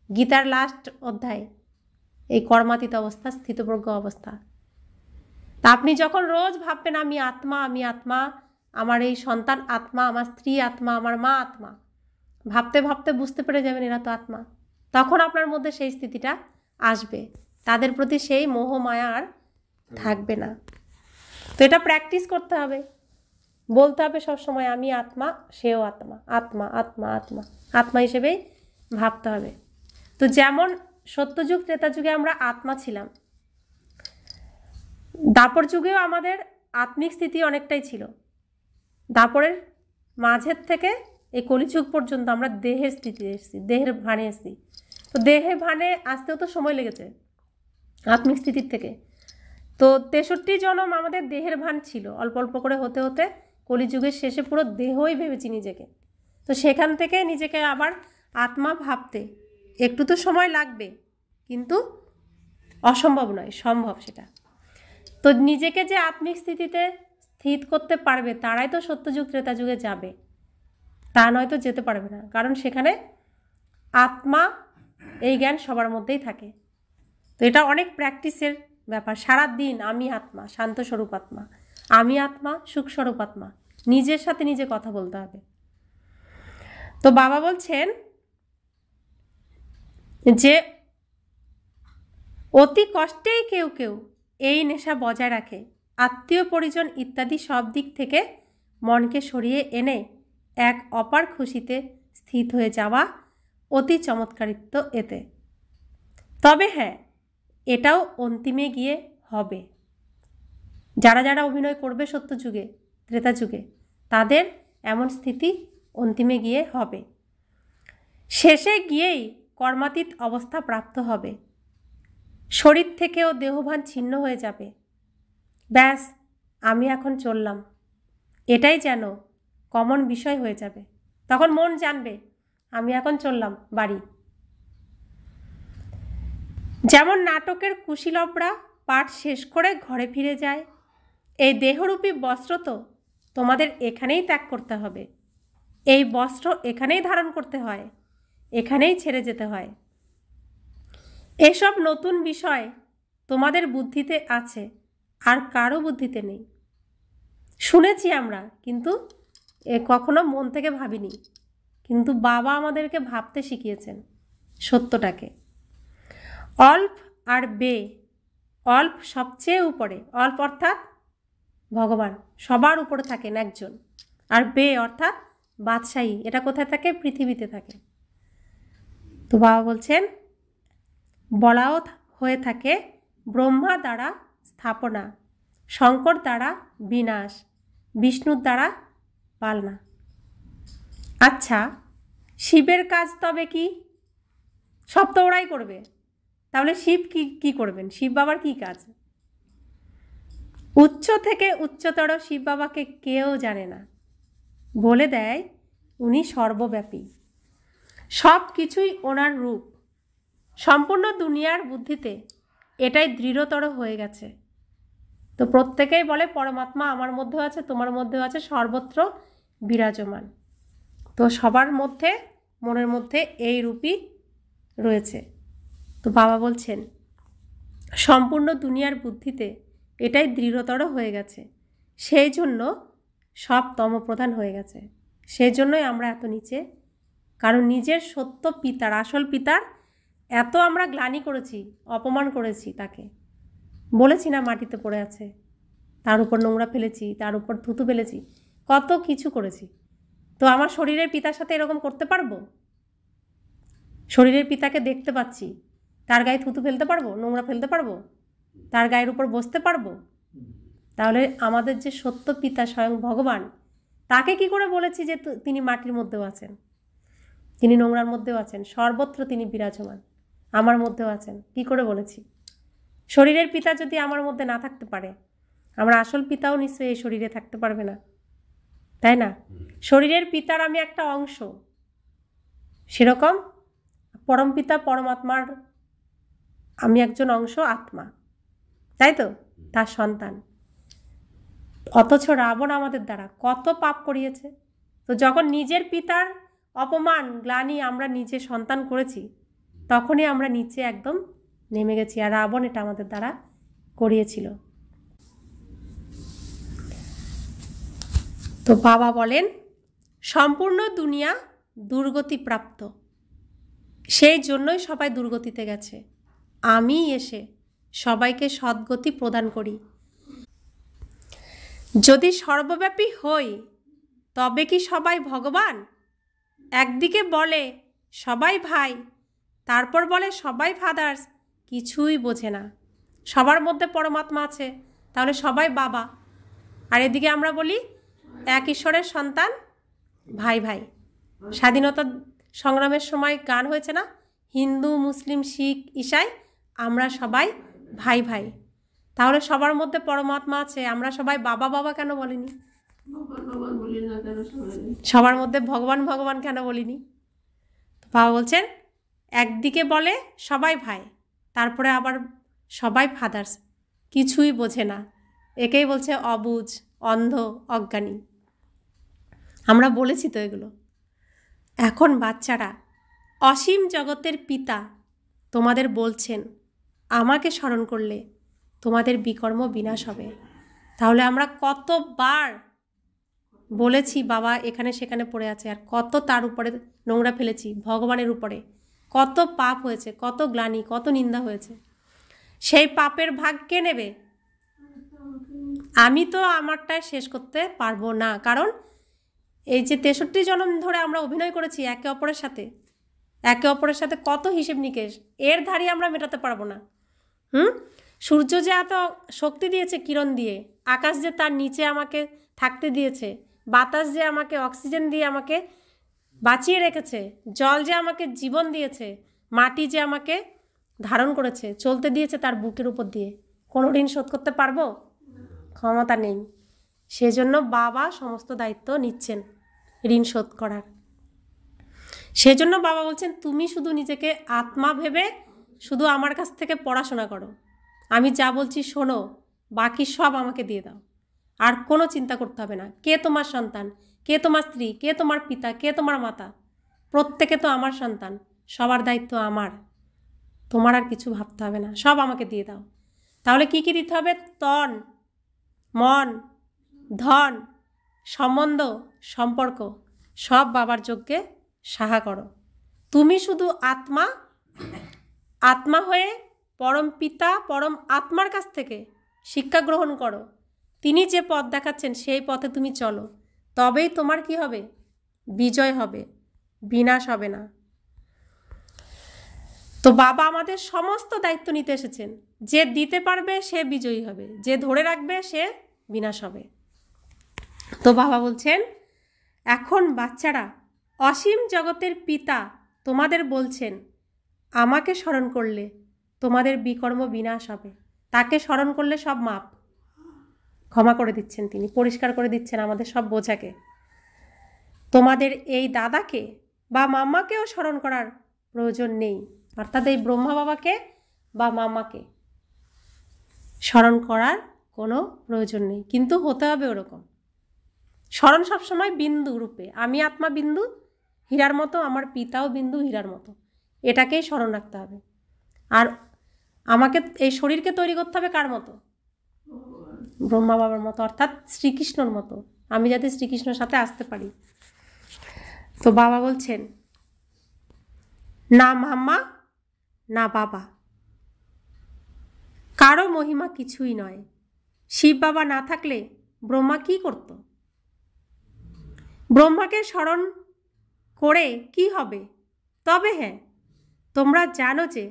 গীতার লাস্ট অধ্যায় এই কর্মাতীত অবস্থা, স্থিতপ্রজ্ঞ অবস্থা। তা আপনি যখন রোজ ভাববেন আমি আত্মা, আমি আত্মা, আমার এই সন্তান আত্মা, আমার স্ত্রী আত্মা, আমার মা আত্মা, ভাবতে ভাবতে বুঝতে পেরে যাবেন এরা তো আত্মা, তখন আপনার মধ্যে সেই স্থিতিটা আসবে, তাদের প্রতি সেই মোহ মায়া আর থাকবে না। তো এটা প্র্যাকটিস করতে হবে, বলতে হবে সবসময় আমি আত্মা, সেও আত্মা, আত্মা আত্মা আত্মা, আত্মা হিসেবেই ভাবতে হবে। তো যেমন সত্যযুগ ত্রেতা যুগে আমরা আত্মা ছিলাম, দাপর যুগেও আমাদের আত্মিক স্থিতি অনেকটাই ছিল। দাপরের মাঝের থেকে এই কলিযুগ পর্যন্ত আমরা দেহের স্থিতি এসেছি, দেহের ভানে এসেছি। তো দেহে ভানে আসতেও তো সময় লেগেছে আত্মিক স্থিতির থেকে। তো 63 জন্ম আমাদের দেহের ভান ছিল, অল্প অল্প করে হতে হতে কলিযুগের শেষে পুরো দেহই ভেবেছি নিজেকে। তো সেখান থেকে নিজেকে আবার আত্মা ভাবতে একটু তো সময় লাগবে, কিন্তু অসম্ভব নয়, সম্ভব সেটা। তো নিজেকে যে আত্মিক স্থিতিতে স্থিত করতে পারবে তারাই তো সত্যযুগ ত্রেতা যুগে যাবে, তা নয়তো যেতে পারবে না, কারণ সেখানে আত্মা এই জ্ঞান সবার মধ্যেই থাকে। তো এটা অনেক প্র্যাকটিসের ব্যাপার। সারা দিন আমি আত্মা, শান্ত স্বরূপ আত্মা, আমি আত্মা, সুখ স্বরূপ আত্মা, নিজের সাথে নিজে কথা বলতে হবে। তো বাবা বলছেন যে অতি কষ্টেই কেউ কেউ এই নেশা বজায় রাখে, আত্মীয় পরিজন ইত্যাদি সব দিক থেকে মনকে সরিয়ে এনে এক অপার খুশিতে স্থিত হয়ে যাওয়া অতি চমৎকারিত্ব এতে। তবে হ্যাঁ, এটাও অন্তিমে গিয়ে হবে। যারা যারা অভিনয় করবে সত্যযুগে ত্রেতা যুগে, তাদের এমন স্থিতি অন্তিমে গিয়ে হবে। শেষে গিয়েই কর্মাতীত অবস্থা প্রাপ্ত হবে, শরীর থেকেও দেহভান ছিন্ন হয়ে যাবে। ব্যাস, আমি এখন চললাম, এটাই যেন কমন বিষয় হয়ে যাবে। তখন মন জানবে আমি এখন চললাম বাড়ি। যেমন নাটকের কুশীলবরা পাঠ শেষ করে ঘরে ফিরে যায়, এই দেহরূপী বস্ত্র তো তোমাদের এখানেই ত্যাগ করতে হবে। এই বস্ত্র এখানেই ধারণ করতে হয়, এখানেই ছেড়ে যেতে হয়। এসব নতুন বিষয় তোমাদের বুদ্ধিতে আছে, আর কারো বুদ্ধিতে নেই। শুনেছি আমরা, কিন্তু কখনো মন থেকে ভাবিনি। কিন্তু বাবা আমাদেরকে ভাবতে শিখিয়েছেন সত্যটাকে। অল্প আর বে, অল্প সবচেয়ে উপরে, অল্প অর্থাৎ ভগবান সবার উপরে থাকেন একজন, আর বে অর্থাৎ বাদশাহী, এটা কোথায় থাকে? পৃথিবীতে থাকে। তো বাবা বলছেন বলাও হয়ে থাকে ব্রহ্মা দ্বারা স্থাপনা, শঙ্কর দ্বারা বিনাশ, বিষ্ণুর দ্বারা পালনা। আচ্ছা, শিবের কাজ তবে কি? সব তো ওরাই করবে, তাহলে শিব কি করবেন? শিব বাবার কি কাজ? উচ্চ থেকে উচ্চতর শিব বাবাকে কেউ জানে না, বলে দেয় উনি সর্বব্যাপী, সব কিছুই ওনার রূপ। সম্পূর্ণ দুনিয়ার বুদ্ধিতে এটাই দৃঢ়তর হয়ে গেছে। তো প্রত্যেকেই বলে পরমাত্মা আমার মধ্যেও আছে, তোমার মধ্যেও আছে, সর্বত্র বিরাজমান। তো সবার মধ্যে, মনের মধ্যে এই রূপই রয়েছে। তো বাবা বলছেন সম্পূর্ণ দুনিয়ার বুদ্ধিতে এটাই দৃঢ়তর হয়ে গেছে, সেই জন্য সব তমপ্রধান হয়ে গেছে। সেই জন্যই আমরা এত নিচে, কারণ নিজের সত্য পিতার, আসল পিতার এত আমরা গ্লানি করেছি, অপমান করেছি, তাকে বলেছি না মাটিতে পড়ে আছে, তার উপর নোংরা ফেলেছি, তার উপর থুতু ফেলেছি, কত কিছু করেছি। তো আমার শরীরের পিতার সাথে এরকম করতে পারবো? শরীরের পিতাকে দেখতে পাচ্ছি, তার গায়ে থুতু ফেলতে পারবো? নোংরা ফেলতে পারবো? তার গায়ের উপর বসতে পারবো? তাহলে আমাদের যে সত্য পিতা স্বয়ং ভগবান, তাকে কি করে বলেছি যে তিনি মাটির মধ্যেও আছেন, তিনি নোংরার মধ্যেও আছেন, সর্বত্র তিনি বিরাজমান, আমার মধ্যেও আছেন? কি করে বলেছি? শরীরের পিতা যদি আমার মধ্যে না থাকতে পারে, আমার আসল পিতাও নিশ্চয়ই এই শরীরে থাকতে পারবে না, তাই না? শরীরের পিতার আমি একটা অংশ, সেরকম পরমপিতা পরমাত্মার আমি একজন অংশ, আত্মা, তাই তো? তার সন্তান। অথচ রাবণ আমাদের দ্বারা কত পাপ করিয়েছে। তো যখন নিজের পিতার অপমান গ্লানি আমরা নিজে সন্তান করেছি, তখনই আমরা নিচে একদম নেমে গেছি, আর রাবণ এটা আমাদের দ্বারা করিয়েছিল। তো বাবা বলেন সম্পূর্ণ দুনিয়া দুর্গতি প্রাপ্ত, সেই জন্যই সবাই দুর্গতিতে গেছে। আমি এসে সবাইকে সদ্গতি প্রদান করি। যদি সর্বব্যাপী হই তবে কি সবাই ভগবান? একদিকে বলে সবাই ভাই, তারপর বলে সবাই ফাদার্স, কিছুই বোঝে না। সবার মধ্যে পরমাত্মা আছে, তাহলে সবাই বাবা, আর এদিকে আমরা বলি এক ঈশ্বরের সন্তান, ভাই ভাই। স্বাধীনতা সংগ্রামের সময় গান হয়েছে না, হিন্দু মুসলিম শিখ ঈসাই আমরা সবাই ভাই ভাই। তাহলে সবার মধ্যে পরমাত্মা আছে, আমরা সবাই বাবা বাবা কেন বলিনি? সবার মধ্যে ভগবান ভগবান কেন বলিনি? তো বাবা বলছেন একদিকে বলে সবাই ভাই, তারপরে আবার সবাই ফাদার্স, কিছুই বোঝে না। একেই বলছে অবুঝ, অন্ধ, অজ্ঞানী। আমরা বলেছি তো এগুলো। এখন বাচ্চারা অসীম জগতের পিতা তোমাদের বলছেন আমাকে স্মরণ করলে তোমাদের বিকর্ম বিনাশ হবে। তাহলে আমরা কতবার বলেছি বাবা এখানে সেখানে পড়ে আছে, আর কত তার উপরে নোংরা ফেলেছি, ভগবানের উপরে কত পাপ হয়েছে, কত গ্লানি, কত নিন্দা হয়েছে। সেই পাপের ভাগ কে নেবে? আমি তো আমারটাই শেষ করতে পারবো না, কারণ এই যে 63 জন্ম ধরে আমরা অভিনয় করেছি একে অপরের সাথে কত হিসেব নিকেশ, এর ধারি আমরা মেটাতে পারবো না। সূর্য যে এত শক্তি দিয়েছে কিরণ দিয়ে, আকাশ যে তার নিচে আমাকে থাকতে দিয়েছে, বাতাস যে আমাকে অক্সিজেন দিয়ে আমাকে বাঁচিয়ে রেখেছে, জল যে আমাকে জীবন দিয়েছে, মাটি যে আমাকে ধারণ করেছে, চলতে দিয়েছে তার বুকের উপর দিয়ে, কোনো ঋণ শোধ করতে পারবো? ক্ষমতা নেই। সেজন্য বাবা সমস্ত দায়িত্ব নিচ্ছেন ঋণ শোধ করার। সেজন্য বাবা বলছেন তুমি শুধু নিজেকে আত্মা ভেবে শুধু আমার কাছ থেকে পড়াশোনা করো, আমি যা বলছি শোনো, বাকি সব আমাকে দিয়ে দাও। আর কোনো চিন্তা করতে হবে না কে তোমার সন্তান, কে তোমার স্ত্রী, কে তোমার পিতা, কে তোমার মাতা, প্রত্যেকে তো আমার সন্তান, সবার দায়িত্ব আমার। তোমার আর কিছু ভাবতে হবে না, সব আমাকে দিয়ে দাও। তাহলে কি কি দিতে হবে? তন, মন, ধন, সম্বন্ধ, সম্পর্ক সব বাবার যজ্ঞে সাহা করো। তুমি শুধু আত্মা, আত্মা হয়ে পরম পিতা পরম আত্মার কাছ থেকে শিক্ষা গ্রহণ করো। তিনি যে পথ দেখাচ্ছেন সেই পথে তুমি চলো, তবেই তোমার কি হবে? বিজয় হবে, বিনাশ হবে না। তো বাবা আমাদের সমস্ত দায়িত্ব নিতে এসেছেন। যে দিতে পারবে সে বিজয়ী হবে, যে ধরে রাখবে সে বিনাশ হবে। তো বাবা বলছেন এখন বাচ্চারা অসীম জগতের পিতা তোমাদের বলছেন আমাকে স্মরণ করলে তোমাদের বিকর্ম বিনাশ হবে। তাকে স্মরণ করলে সব মাপ ক্ষমা করে দিচ্ছেন, তিনি পরিষ্কার করে দিচ্ছেন আমাদের সব বোঝাকে। তোমাদের এই দাদাকে বা মাম্মাকেও স্মরণ করার প্রয়োজন নেই, অর্থাৎ এই ব্রহ্মা বাবাকে বা মাম্মাকে স্মরণ করার কোনো প্রয়োজন নেই, কিন্তু হতে হবে ওরকম স্মরণ সবসময় বিন্দু রূপে। আমি আত্মা বিন্দু হীরার মতো, আমার পিতাও বিন্দু হীরার মতো, এটাকেই স্মরণ রাখতে হবে। আর আমাকে এই শরীরকে তৈরি করতে হবে কার মতো? ব্রহ্মা বাবার মতো, অর্থাৎ শ্রীকৃষ্ণর মতো, আমি যাতে শ্রীকৃষ্ণের সাথে আসতে পারি। তো বাবা বলছেন না মাম্মা না বাবা, কারো মহিমা কিছুই নয়। শিব বাবা না থাকলে ব্রহ্মা কি করত? ব্রহ্মাকে স্মরণ করে কি হবে? তবে হ্যাঁ, তোমরা জানো যে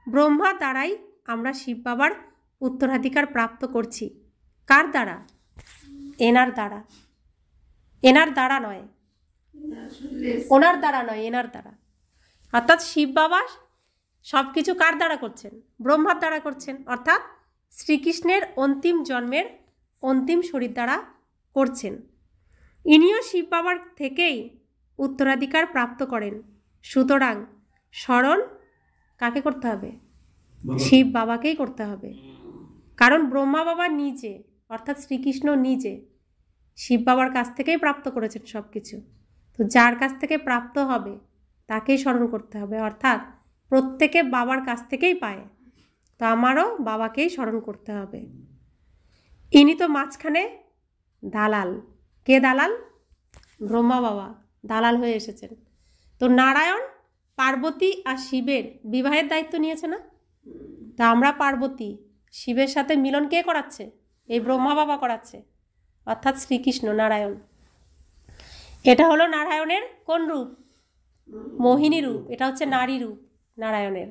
ব্রহ্মা দ্বারাই আমরা শিব বাবার উত্তরাধিকার প্রাপ্ত করছি। কার দ্বারা? এনার দ্বারা। এনার দ্বারা নয়, ওনার দ্বারা নয়, এনার দ্বারা। অর্থাৎ শিব বাবা সব কিছু কার দ্বারা করছেন? ব্রহ্মার দ্বারা করছেন, অর্থাৎ শ্রীকৃষ্ণের অন্তিম জন্মের অন্তিম শরীর দ্বারা করছেন। ইনিও শিব বাবার থেকেই উত্তরাধিকার প্রাপ্ত করেন। সুতরাং স্মরণ কাকে করতে হবে? শিব বাবাকেই করতে হবে। কারণ ব্রহ্মা বাবা নিজে, অর্থাৎ শ্রীকৃষ্ণ নিজে শিব বাবার কাছ থেকেই প্রাপ্ত করেছেন সব কিছু। তো যার কাছ থেকে প্রাপ্ত হবে তাকেই স্মরণ করতে হবে, অর্থাৎ প্রত্যেকে বাবার কাছ থেকেই পায়। তো আমারও বাবাকেই স্মরণ করতে হবে। ইনি তো মাঝখানে দালাল। কে দালাল? ব্রহ্মা বাবা দালাল হয়ে এসেছেন। তো নারায়ণ পার্বতী আর শিবের বিবাহের দায়িত্ব নিয়েছে না? তা আমরা পার্বতী, শিবের সাথে মিলন কে করাচ্ছে? এই ব্রহ্মা বাবা করাচ্ছে, অর্থাৎ শ্রীকৃষ্ণ নারায়ণ। এটা হলো নারায়ণের কোন রূপ? মোহিনী রূপ। এটা হচ্ছে নারী রূপ নারায়ণের।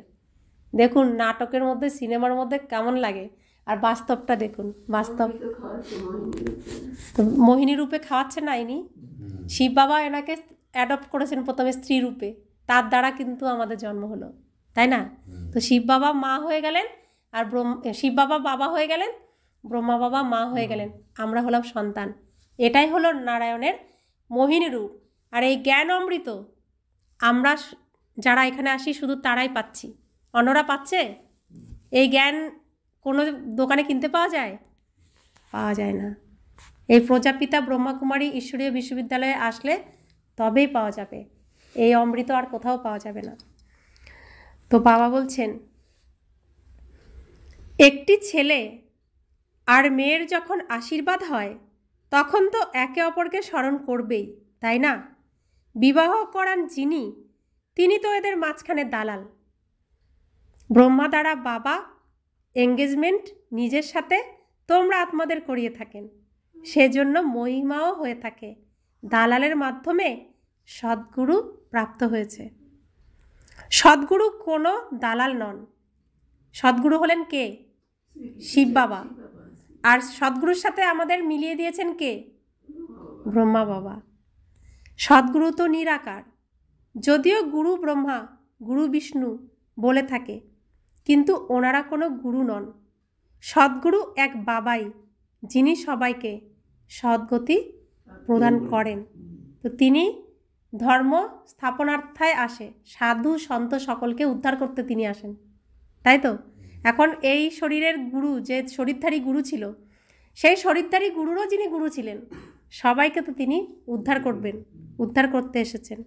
দেখুন নাটকের মধ্যে, সিনেমার মধ্যে কেমন লাগে, আর বাস্তবটা দেখুন। বাস্তব তো মোহিনী রূপে খাওয়াচ্ছে না ইনি। শিব বাবা এনাকে অ্যাডপ্ট করেছেন প্রথমে স্ত্রী রূপে, তার দ্বারা কিন্তু আমাদের জন্ম হলো, তাই না? তো শিব বাবা মা হয়ে গেলেন, আর শিব বাবা বাবা হয়ে গেলেন, ব্রহ্মা বাবা মা হয়ে গেলেন, আমরা হলাম সন্তান। এটাই হলো নারায়ণের মোহিনী রূপ। আর এই জ্ঞান অমৃত আমরা যারা এখানে আসি শুধু তারাই পাচ্ছি, অন্যরা পাচ্ছে? এই জ্ঞান কোনো দোকানে কিনতে পাওয়া যায়? পাওয়া যায় না। এই প্রজাপিতা ব্রহ্মাকুমারী ঈশ্বরীয় বিশ্ববিদ্যালয়ে আসলে তবেই পাওয়া যাবে, এই অমৃত আর কোথাও পাওয়া যাবে না। তো বাবা বলছেন, একটি ছেলে আর মেয়ের যখন আশীর্বাদ হয় তখন তো একে অপরকে স্মরণ করবেই, তাই না? বিবাহ করান যিনি, তিনি তো এদের মাঝখানে দালাল। ব্রহ্মা দ্বারা বাবা এঙ্গেজমেন্ট নিজের সাথে তোমরা আত্মাদের করিয়ে থাকেন, সেজন্য মহিমাও হয়ে থাকে। দালালের মাধ্যমে সদ্গুরু প্রাপ্ত হয়েছে। সদ্গুরু কোনো দালাল নন। সদ্গুরু হলেন কে? শিব বাবা। আর সদ্গুরুর সাথে আমাদের মিলিয়ে দিয়েছেন কে? ব্রহ্মা বাবা। সদ্গুরু তো নিরাকার। যদিও গুরু ব্রহ্মা, গুরু বিষ্ণু বলে থাকে, কিন্তু ওনারা কোনো গুরু নন। সদ্গুরু এক বাবাই, যিনি সবাইকে সদ্গতি প্রদান করেন। তো তিনি ধর্ম স্থাপনার্থায় আসে, সাধু সন্ত সকলকে উদ্ধার করতে তিনি আসেন, তাই তো? এখন এই শরীরের গুরু, যে শরীরধারী গুরু ছিল, সেই শরীরধারী গুরুরও যিনি গুরু ছিলেন, সবাইকে তো তিনি উদ্ধার করবেন, উদ্ধার করতে এসেছেন।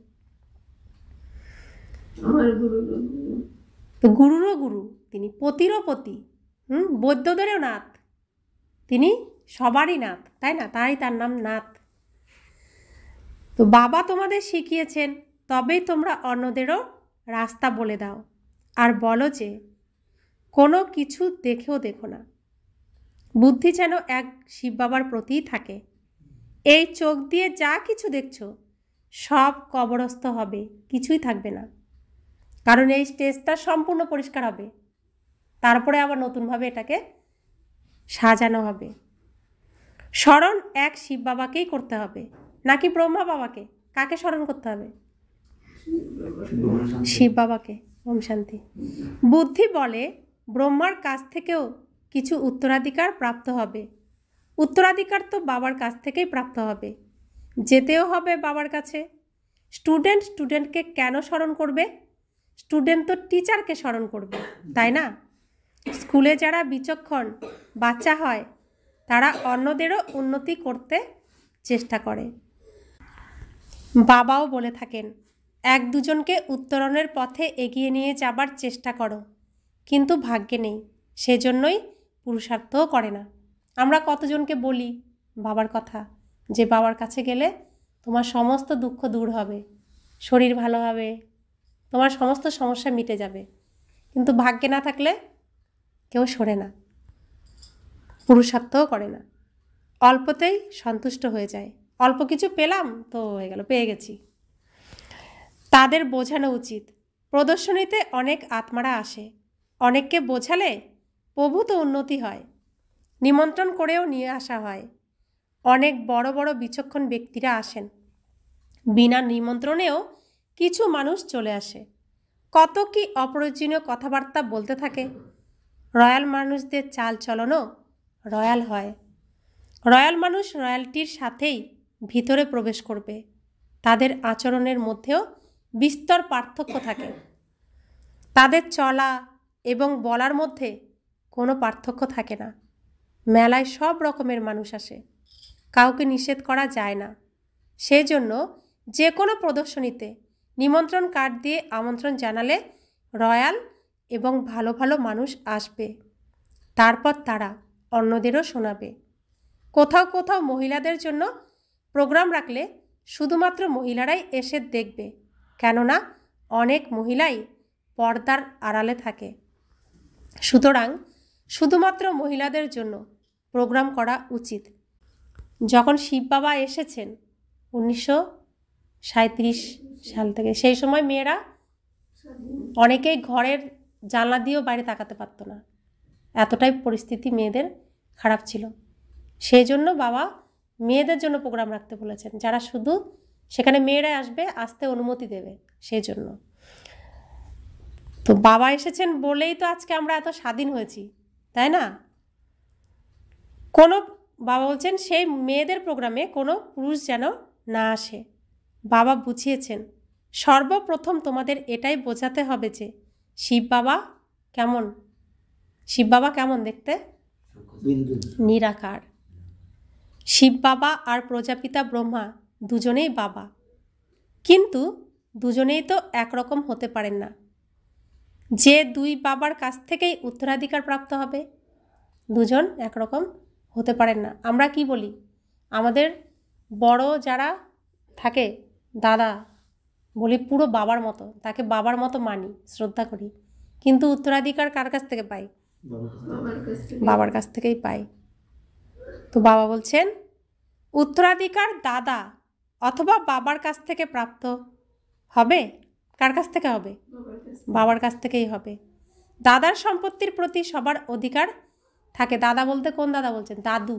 তো গুরুরও গুরু তিনি, পতিরও পতি, বৈদ্যদেরও নাথ, তিনি সবারই নাথ, তাই না? তাই তার নাম নাথ। তো বাবা তোমাদের শিখিয়েছেন, তবেই তোমরা অন্যদেরও রাস্তা বলে দাও, আর বলো যে কোনো কিছু দেখেও দেখো না। বুদ্ধি যেন এক শিব বাবার প্রতিই থাকে। এই চোখ দিয়ে যা কিছু দেখছো সব কবরস্থ হবে, কিছুই থাকবে না। কারণ এই স্টেজটা সম্পূর্ণ পরিষ্কার হবে, তারপরে আবার নতুনভাবে এটাকে সাজানো হবে। স্মরণ এক শিব বাবাকেই করতে হবে, নাকি ব্রহ্মা বাবাকে? কাকে স্মরণ করতে হবে? শিব বাবাকে। ওম শান্তি। বুদ্ধি বলে ব্রহ্মার কাছ থেকেও কিছু উত্তরাধিকার প্রাপ্ত হবে। উত্তরাধিকার তো বাবার কাছ থেকেই প্রাপ্ত হবে, যেতেও হবে বাবার কাছে। স্টুডেন্টকে কেন স্মরণ করবে? স্টুডেন্ট তো টিচারকে স্মরণ করবে, তাই না? স্কুলে যারা বিচক্ষণ বাচ্চা হয়, তারা অন্যদেরও উন্নতি করতে চেষ্টা করে। বাবাও বলে থাকেন, এক দুজনকে উত্তরণের পথে এগিয়ে নিয়ে যাবার চেষ্টা করো, কিন্তু ভাগ্যে নেই, সেজন্যই পুরুষার্থও করে না। আমরা কতজনকে বলি বাবার কথা, যে বাবার কাছে গেলে তোমার সমস্ত দুঃখ দূর হবে, শরীর ভালো হবে, তোমার সমস্ত সমস্যা মিটে যাবে, কিন্তু ভাগ্যে না থাকলে কেউ সরে না, পুরুষার্থও করে না, অল্পতেই সন্তুষ্ট হয়ে যায়। অল্প কিছু পেলাম তো হয়ে গেল, পেয়ে গেছি। তাদের বোঝানো উচিত। প্রদর্শনীতে অনেক আত্মারা আসে, অনেককে বোঝালে প্রভূত উন্নতি হয়। নিমন্ত্রণ করেও নিয়ে আসা হয়। অনেক বড় বড় বিচক্ষণ ব্যক্তিরা আসেন, বিনা নিমন্ত্রণেও কিছু মানুষ চলে আসে। কত কি অপ্রয়োজনীয় কথাবার্তা বলতে থাকে। রয়্যাল মানুষদের চাল চলনও রয়্যাল হয়। রয়্যাল মানুষ রয়্যালটির সাথেই ভিতরে প্রবেশ করবে। তাদের আচরণের মধ্যেও বিস্তর পার্থক্য থাকে। তাদের চলা এবং বলার মধ্যে কোনো পার্থক্য থাকে না। মেলায় সব রকমের মানুষ আসে, কাউকে নিষেধ করা যায় না। সেজন্য যে কোনো প্রদর্শনীতে নিমন্ত্রণ কার্ড দিয়ে আমন্ত্রণ জানালে রয়্যাল এবং ভালো ভালো মানুষ আসবে। তারপর তারা অন্যদেরও শোনাবে। কোথাও কোথাও মহিলাদের জন্য প্রোগ্রাম রাখলে শুধুমাত্র মহিলারাই এসে দেখবে, কেননা অনেক মহিলাই পর্দার আড়ালে থাকে। সুতরাং শুধুমাত্র মহিলাদের জন্য প্রোগ্রাম করা উচিত। যখন শিব বাবা এসেছেন 1937 সাল থেকে, সেই সময় মেয়েরা অনেকেই ঘরের জানলা দিয়েও বাইরে তাকাতে পারতো না, এতটাই পরিস্থিতি মেয়েদের খারাপ ছিল। সেই জন্য বাবা মেয়েদের জন্য প্রোগ্রাম রাখতে বলেছেন, যারা শুধু সেখানে মেয়েরাই আসবে, আসতে অনুমতি দেবে, সেই জন্য। তো বাবা এসেছেন বলেই তো আজকে আমরা এত স্বাধীন হয়েছি, তাই না? কোনো বাবা বলছেন সেই মেয়েদের প্রোগ্রামে কোনো পুরুষ যেন না আসে। বাবা বুঝিয়েছেন সর্বপ্রথম তোমাদের এটাই বোঝাতে হবে যে শিব বাবা কেমন, শিব বাবা কেমন দেখতে? নিরাকার। শিব বাবা আর প্রজাপিতা ব্রহ্মা দুজনেই বাবা, কিন্তু দুজনেই তো একরকম হতে পারেন না। যে দুই বাবার কাছ থেকেই উত্তরাধিকার প্রাপ্ত হবে, দুজন একরকম হতে পারেন না। আমরা কি বলি, আমাদের বড় যারা থাকে দাদা, বলি পুরো বাবার মতো, তাকে বাবার মতো মানি, শ্রদ্ধা করি, কিন্তু উত্তরাধিকার কার কাছ থেকে পাই? বাবার কাছ থেকেই পাই। তো বাবা বলছেন উত্তরাধিকার দাদা অথবা বাবার কাছ থেকে প্রাপ্ত হবে। কার কাছ থেকে হবে? বাবার কাছ থেকেই হবে। দাদার সম্পত্তির প্রতি সবার অধিকার থাকে। দাদা বলতে কোন দাদা বলছেন? দাদু।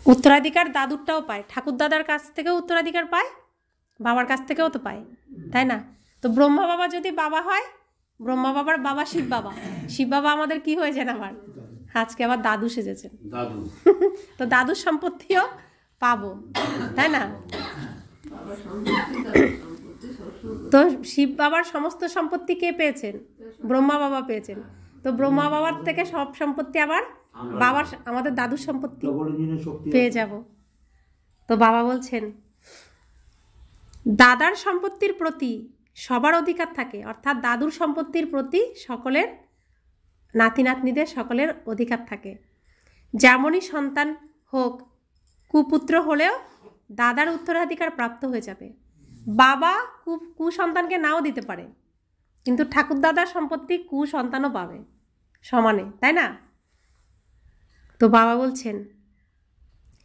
উত্তরাধিকার দাদুরটাও পায়, ঠাকুর দাদার কাছ থেকেও উত্তরাধিকার পায়, বাবার কাছ থেকেও তো পায়, তাই না? তো ব্রহ্মা বাবা যদি বাবা হয়, ব্রহ্মা বাবার বাবা শিব বাবা, শিব বাবা আমাদের কি হয়েছেন আবার? আজকে আবার দাদু সেজেছেন, দাদু। তো দাদুর সম্পত্তিও পাবো, তাই না? তো শিব বাবার সমস্ত সম্পত্তি কে পেয়েছেন? ব্রহ্মা বাবা পেয়েছেন। তো ব্রহ্মা বাবার থেকে সব সম্পত্তি আবার বাবার, আমাদের দাদুর সম্পত্তি পেয়ে যাব। তো বাবা বলছেন দাদার সম্পত্তির প্রতি সবার অধিকার থাকে, অর্থাৎ দাদুর সম্পত্তির প্রতি সকলের, নাতি নাতনিদের সকলের অধিকার থাকে। যেমনই সন্তান হোক, কুপুত্র হলেও দাদার উত্তরাধিকার প্রাপ্ত হয়ে যাবে। বাবা কুসন্তানকে নাও দিতে পারে, কিন্তু ঠাকুর দাদার সম্পত্তি কুসন্তানও পাবে সমানে, তাই না? তো বাবা বলছেন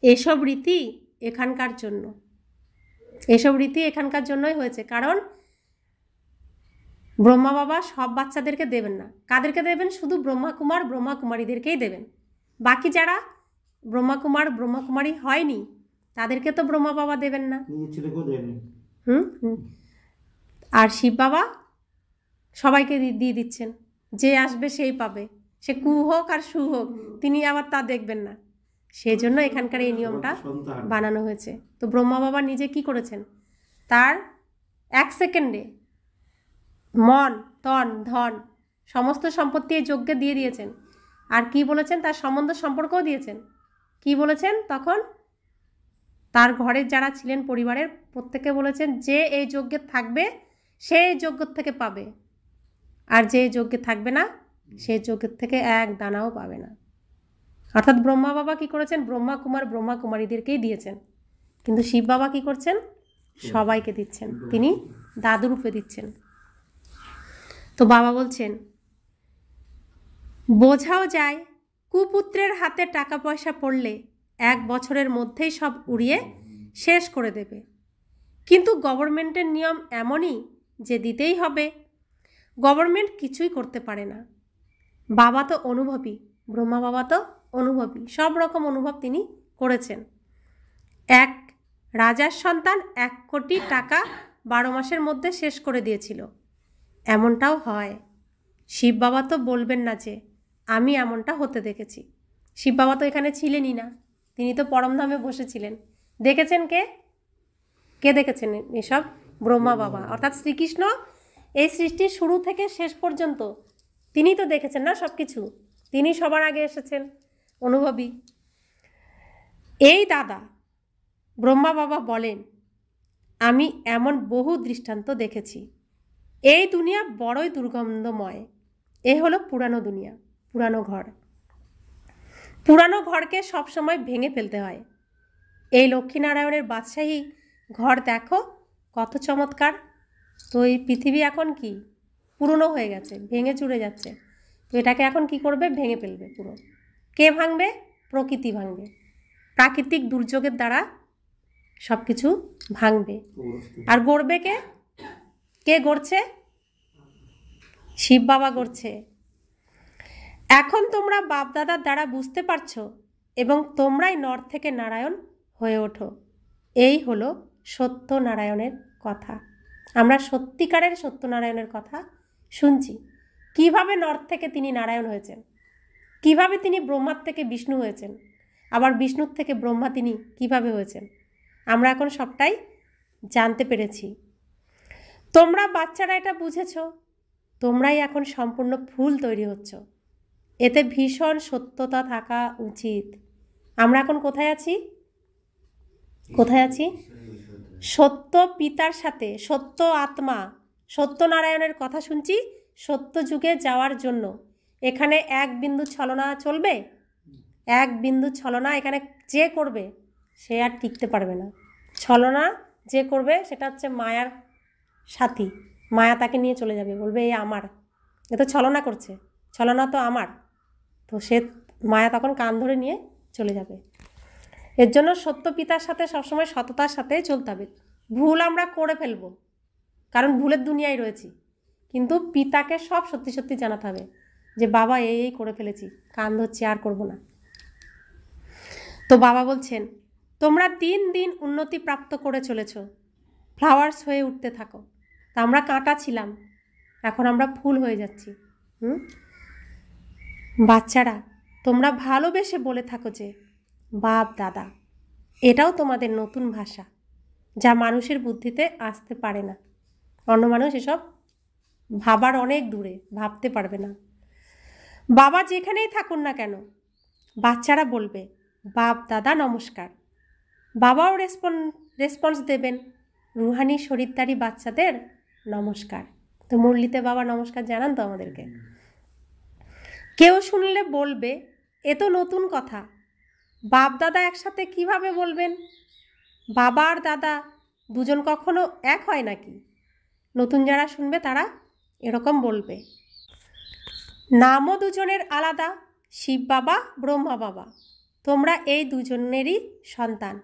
এসব রীতি এখানকার জন্য, এসব রীতি এখানকার জন্যই হয়েছে, কারণ ব্রহ্মা বাবা সব বাচ্চাদেরকে দেবেন না। কাদেরকে দেবেন? শুধু ব্রহ্মা কুমার ব্রহ্মা কুমারীদেরকেই দেবেন। বাকি যারা ব্রহ্মা কুমার ব্রহ্মা কুমারী হয়নি তাদেরকে তো ব্রহ্মা বাবা দেবেন না। আর শিব বাবা সবাইকে দিয়ে দিচ্ছেন, যে আসবে সেই পাবে, সে কু হোক আর সু হোক, তিনি আবার তা দেখবেন না। সেই জন্য এখানকার এই নিয়মটা বানানো হয়েছে। তো ব্রহ্মা বাবা নিজে কি করেছেন? তার 1 সেকেন্ডে মন, তন, ধন সমস্ত সম্পত্তি এই যজ্ঞে দিয়ে দিয়েছেন। আর কি বলেছেন? তার সম্বন্ধ সম্পর্কও দিয়েছেন। কি বলেছেন? তখন তার ঘরের যারা ছিলেন পরিবারের প্রত্যেকে বলেছেন যে এই যজ্ঞে থাকবে সে এই যজ্ঞ থেকে পাবে, আর যে যজ্ঞে থাকবে না সেই যজ্ঞের থেকে এক দানাও পাবে না। অর্থাৎ ব্রহ্মা বাবা কি করেছেন? ব্রহ্মা কুমার ব্রহ্মা কুমারীদেরকেই দিয়েছেন, কিন্তু শিব বাবা কি করছেন? সবাইকে দিচ্ছেন, তিনি দাদু রূপে দিচ্ছেন। তো বাবা বলছেন বোঝাও যায় কুপুত্রের হাতে টাকা পয়সা পড়লে 1 বছরের মধ্যেই সব উড়িয়ে শেষ করে দেবে, কিন্তু গভর্নমেন্টের নিয়ম এমনই যে দিতেই হবে। গভর্নমেন্ট কিছুই করতে পারে না। বাবা তো অনুভবী, ব্রহ্মা বাবা তো অনুভবী, সব রকম অনুভব তিনি করেছেন। এক রাজার সন্তান 1 কোটি টাকা 12 মাসের মধ্যে শেষ করে দিয়েছিল, এমনটাও হয়। শিব বাবা তো বলবেন না যে আমি এমনটা হতে দেখেছি। শিব বাবা তো এখানে ছিলেনই না, তিনি তো পরমধামে বসেছিলেন। দেখেছেন কে? কে দেখেছেন এসব? ব্রহ্মা বাবা, অর্থাৎ শ্রীকৃষ্ণ এই সৃষ্টির শুরু থেকে শেষ পর্যন্ত তিনি তো দেখেছেন না সব কিছু, তিনি সবার আগে এসেছেন, অনুভবী। এই দাদা ব্রহ্মা বাবা বলেন আমি এমন বহু দৃষ্টান্ত দেখেছি। এই দুনিয়া বড়ই দুর্গন্ধময়। এ হলো পুরানো দুনিয়া, পুরানো ঘর। পুরানো ঘরকে সবসময় ভেঙে ফেলতে হয়। এই লক্ষ্মীনারায়ণের বাদশাহী ঘর দেখো কত চমৎকার। তো এই পৃথিবী এখন কি পুরনো হয়ে গেছে, ভেঙে চুরে যাচ্ছে। তো এটাকে এখন কি করবে? ভেঙে ফেলবে পুরো। কে ভাঙবে? প্রকৃতি ভাঙবে, প্রাকৃতিক দুর্যোগের দ্বারা সব কিছু ভাঙবে। আর গড়বে কে? কে গড়ছে? শিব বাবা গড়ছে। এখন তোমরা বাপদাদার দ্বারা বুঝতে পারছো এবং তোমরাই নর থেকে নারায়ণ হয়ে ওঠো। এই হলো সত্যনারায়ণের কথা। আমরা সত্যিকারের সত্যনারায়ণের কথা শুনছি। কিভাবে নর থেকে তিনি নারায়ণ হয়েছেন, কিভাবে তিনি ব্রহ্মার থেকে বিষ্ণু হয়েছেন, আবার বিষ্ণুর থেকে ব্রহ্মা তিনি কিভাবে হয়েছেন, আমরা এখন সবটাই জানতে পেরেছি। তোমরা বাচ্চারা এটা বুঝেছ, তোমরাই এখন সম্পূর্ণ ফুল তৈরি হচ্ছ। এতে ভীষণ সত্যতা থাকা উচিত। আমরা এখন কোথায় আছি? কোথায় আছি? সত্য পিতার সাথে, সত্য আত্মা, সত্যনারায়ণের কথা শুনছি সত্য যুগে যাওয়ার জন্য। এখানে এক বিন্দু ছলনা চলবে? এক বিন্দু ছলনা এখানে যে করবে সে আর টিকতে পারবে না। ছলনা যে করবে সেটা হচ্ছে মায়ার সাথী। মায়া তাকে নিয়ে চলে যাবে, বলবে এই আমার, এ তো ছলনা করছে, ছলনা তো আমার। তো সে মায়া তখন কান ধরে নিয়ে চলে যাবে। এর জন্য সত্য পিতার সাথে সবসময় সততার সাথে চলতে হবে। ভুল আমরা করে ফেলব, কারণ ভুলের দুনিয়ায় রয়েছি, কিন্তু পিতাকে সব সত্যি সত্যি জানাতে হবে যে বাবা এই করে ফেলেছি, কান ধরছি, আর করব না। তো বাবা বলছেন তোমরা দিন দিন উন্নতি প্রাপ্ত করে চলেছ, ফ্লাওয়ার্স হয়ে উঠতে থাকো। তা আমরা কাঁটা ছিলাম, এখন আমরা ফুল হয়ে যাচ্ছি। বাচ্চারা তোমরা ভালোবেসে বলে থাকো যে বাপ দাদা, এটাও তোমাদের নতুন ভাষা যা মানুষের বুদ্ধিতে আসতে পারে না। অন্য মানুষ এসব ভাবার অনেক দূরে, ভাবতে পারবে না। বাবা যেখানেই থাকুন না কেন বাচ্চারা বলবে বাপ দাদা নমস্কার। বাবাও রেসপন্স দেবেন রুহানি শরীরদারি বাচ্চাদের নমস্কার। তো মুরলিতে বাবা নমস্কার জানান তো আমাদেরকে। কেউ শুনলে বলবে এ তো নতুন কথা, বাপ দাদা একসাথে কিভাবে বলবেন? বাবা আর দাদা দুজন কখনো এক হয় নাকি? নতুন যারা শুনবে তারা এরকম বলবে। নামও দুজনের আলাদা, শিব বাবা ব্রহ্মা বাবা। তোমরা এই দুজনেরই সন্তান।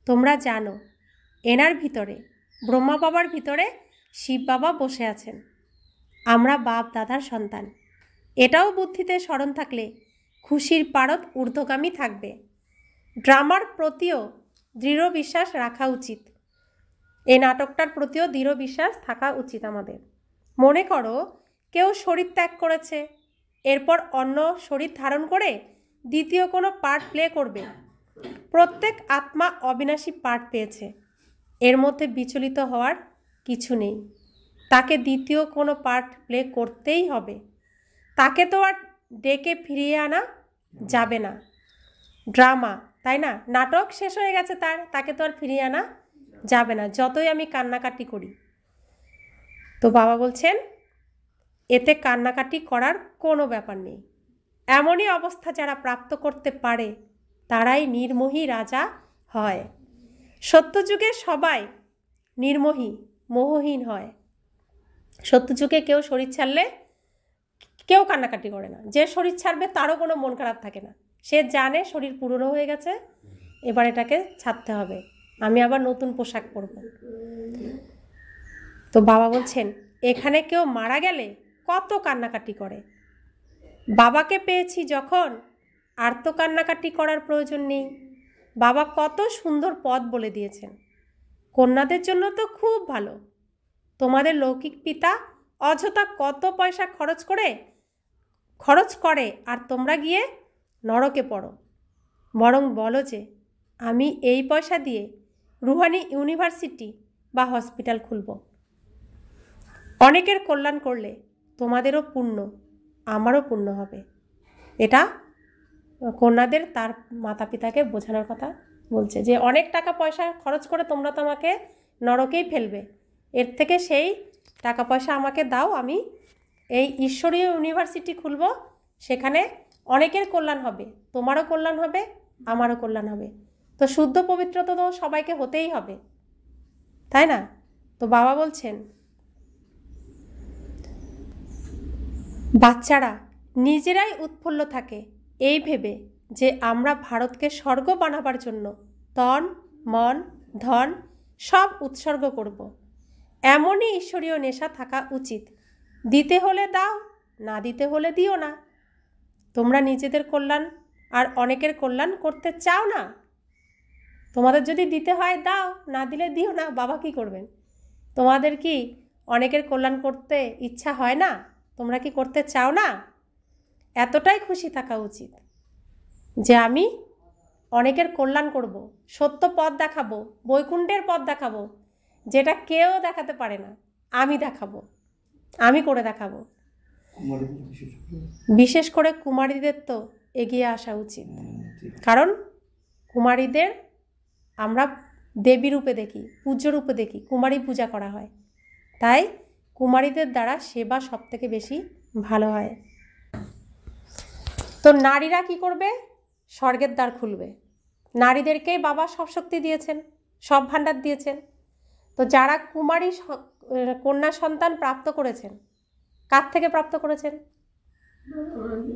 তোমরা জানো এনার ভিতরে, ব্রহ্মা বাবার ভিতরে শিব বাবা বসে আছেন। আমরা বাপ দাদার সন্তান। এটাও বুদ্ধিতে স্মরণ থাকলে খুশির পারদ ঊর্ধ্বগামী থাকবে। ড্রামার প্রতিও দৃঢ় বিশ্বাস রাখা উচিত। এই নাটকটার প্রতিও দৃঢ় বিশ্বাস থাকা উচিত আমাদের। মনে করো কেউ শরীর ত্যাগ করেছে, এরপর অন্য শরীর ধারণ করে দ্বিতীয় কোনো পার্ট প্লে করবে। প্রত্যেক আত্মা অবিনাশী পার্ট পেয়েছে, এর মধ্যে বিচলিত হওয়ার কিছু নেই। তাকে দ্বিতীয় কোনো পার্ট প্লে করতেই হবে। তাকে তো আর ডেকে ফিরিয়ে আনা যাবে না। ড্রামা, তাই না? নাটক শেষ হয়ে গেছে, তাকে তো আর ফিরিয়ে আনা যাবে না, যতই আমি কান্নাকাটি করি। তো বাবা বলছেন এতে কান্নাকাটি করার কোনো ব্যাপার নেই। এমনই অবস্থা যারা প্রাপ্ত করতে পারে তারাই নির্মোহী রাজা হয়। সত্যযুগে সবাই নির্মোহী, মোহহীন হয়। সত্যযুগে কেউ শরীর ছাড়লে কেউ কান্নাকাটি করে না। যে শরীর ছাড়বে তারও কোনো মন খারাপ থাকে না। সে জানে শরীর পুরনো হয়ে গেছে, এবার এটাকে ছাড়তে হবে, আমি আবার নতুন পোশাক পরব। তো বাবা বলছেন এখানে কেউ মারা গেলে কত কান্নাকাটি করে। বাবাকে পেয়েছি যখন আর তো কান্নাকাটি করার প্রয়োজন নেই। বাবা কত সুন্দর পথ বলে দিয়েছেন। কন্যাদের জন্য তো খুব ভালো। তোমাদের লৌকিক পিতা অযথা কত পয়সা খরচ করে আর তোমরা গিয়ে নরকে পড়ো। বরং বলো যে আমি এই পয়সা দিয়ে রুহানি ইউনিভার্সিটি বা হসপিটাল খুলব। অনেকের কল্যাণ করলে তোমাদেরও পুণ্য, আমারও পুণ্য হবে। এটা কন্যাদের তার মাতা পিতাকে বোঝানোর কথা বলছে যে অনেক টাকা পয়সা খরচ করে তোমরা তো আমাকে নরকেই ফেলবে, এর থেকে সেই টাকা পয়সা আমাকে দাও, আমি এই ঈশ্বরীয় ইউনিভার্সিটি খুলব, সেখানে অনেকের কল্যাণ হবে, তোমারও কল্যাণ হবে, আমারও কল্যাণ হবে। তো শুদ্ধ পবিত্র তো সবাইকে হতেই হবে, তাই না? তো বাবা বলছেন বাচ্চারা নিজেরাই উৎফুল্ল থাকে এই ভেবে যে আমরা ভারতকে স্বর্গ বানাবার জন্য তন মন ধন সব উৎসর্গ করব। এমনই ঈশ্বরীয় নেশা থাকা উচিত। দিতে হলে দাও, না দিতে হলে দিও না। তোমরা নিজেদের কল্যাণ আর অনেকের কল্যাণ করতে চাও না। তোমাদের যদি দিতে হয় দাও, না দিলে দিও না। বাবা কি করবেন? তোমাদের কি অনেকের কল্যাণ করতে ইচ্ছা হয় না? তোমরা কি করতে চাও না? এতটাই খুশি থাকা উচিত যে আমি অনেকের কল্যাণ করব, সত্য পথ দেখাবো, বৈকুণ্ঠের পথ দেখাবো, যেটা কেউ দেখাতে পারে না, আমি দেখাবো, আমি করে দেখাবো। বিশেষ করে কুমারীদের তো এগিয়ে আসা উচিত, কারণ কুমারীদের আমরা দেবী রূপে দেখি, পূজ্য রূপে দেখি, কুমারী পূজা করা হয়, তাই কুমারীদের দ্বারা সেবা সব থেকে বেশি ভালো হয়। তো নারীরা কি করবে? স্বর্গের দ্বার খুলবে। নারীদেরকেই বাবা সব শক্তি দিয়েছেন, সব ভাণ্ডার দিয়েছেন। তো যারা কুমারী কন্যা সন্তান প্রাপ্ত করেছেন, কার থেকে প্রাপ্ত করেছেন?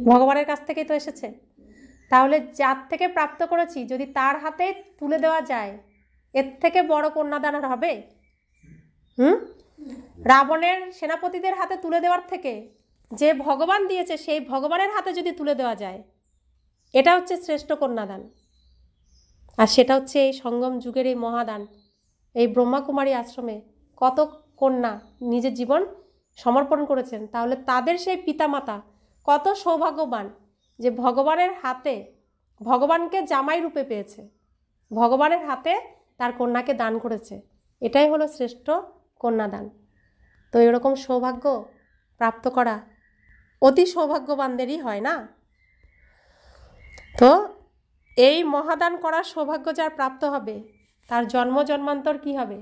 ভগবানের কাছ থেকেই তো এসেছে। তাহলে যার থেকে প্রাপ্ত করেছি যদি তার হাতে তুলে দেওয়া যায়, এর থেকে বড় কন্যাদান আর হবে? রাবণের সেনাপতিদের হাতে তুলে দেওয়ার থেকে যে ভগবান দিয়েছে সেই ভগবানের হাতে যদি তুলে দেওয়া যায়, এটা হচ্ছে শ্রেষ্ঠ কন্যাদান। আর সেটা হচ্ছে এই সঙ্গম যুগের এই মহাদান। এই ব্রহ্মাকুমারী আশ্রমে কত কন্যা নিজের জীবন সমর্পণ করেছেন, তাহলে তাদের সেই পিতামাতা কত সৌভাগ্যবান যে ভগবানের হাতে, ভগবানকে জামাই রূপে পেয়েছে, ভগবানের হাতে তার কন্যাকে দান করেছে। এটাই হলো শ্রেষ্ঠ কন্যাদান। তো এরকম সৌভাগ্য প্রাপ্ত করা অতি সৌভাগ্যবানদেরই হয় না? তো এই মহাদান করার সৌভাগ্য যার প্রাপ্ত হবে, তার জন্ম জন্মান্তর কি হবে?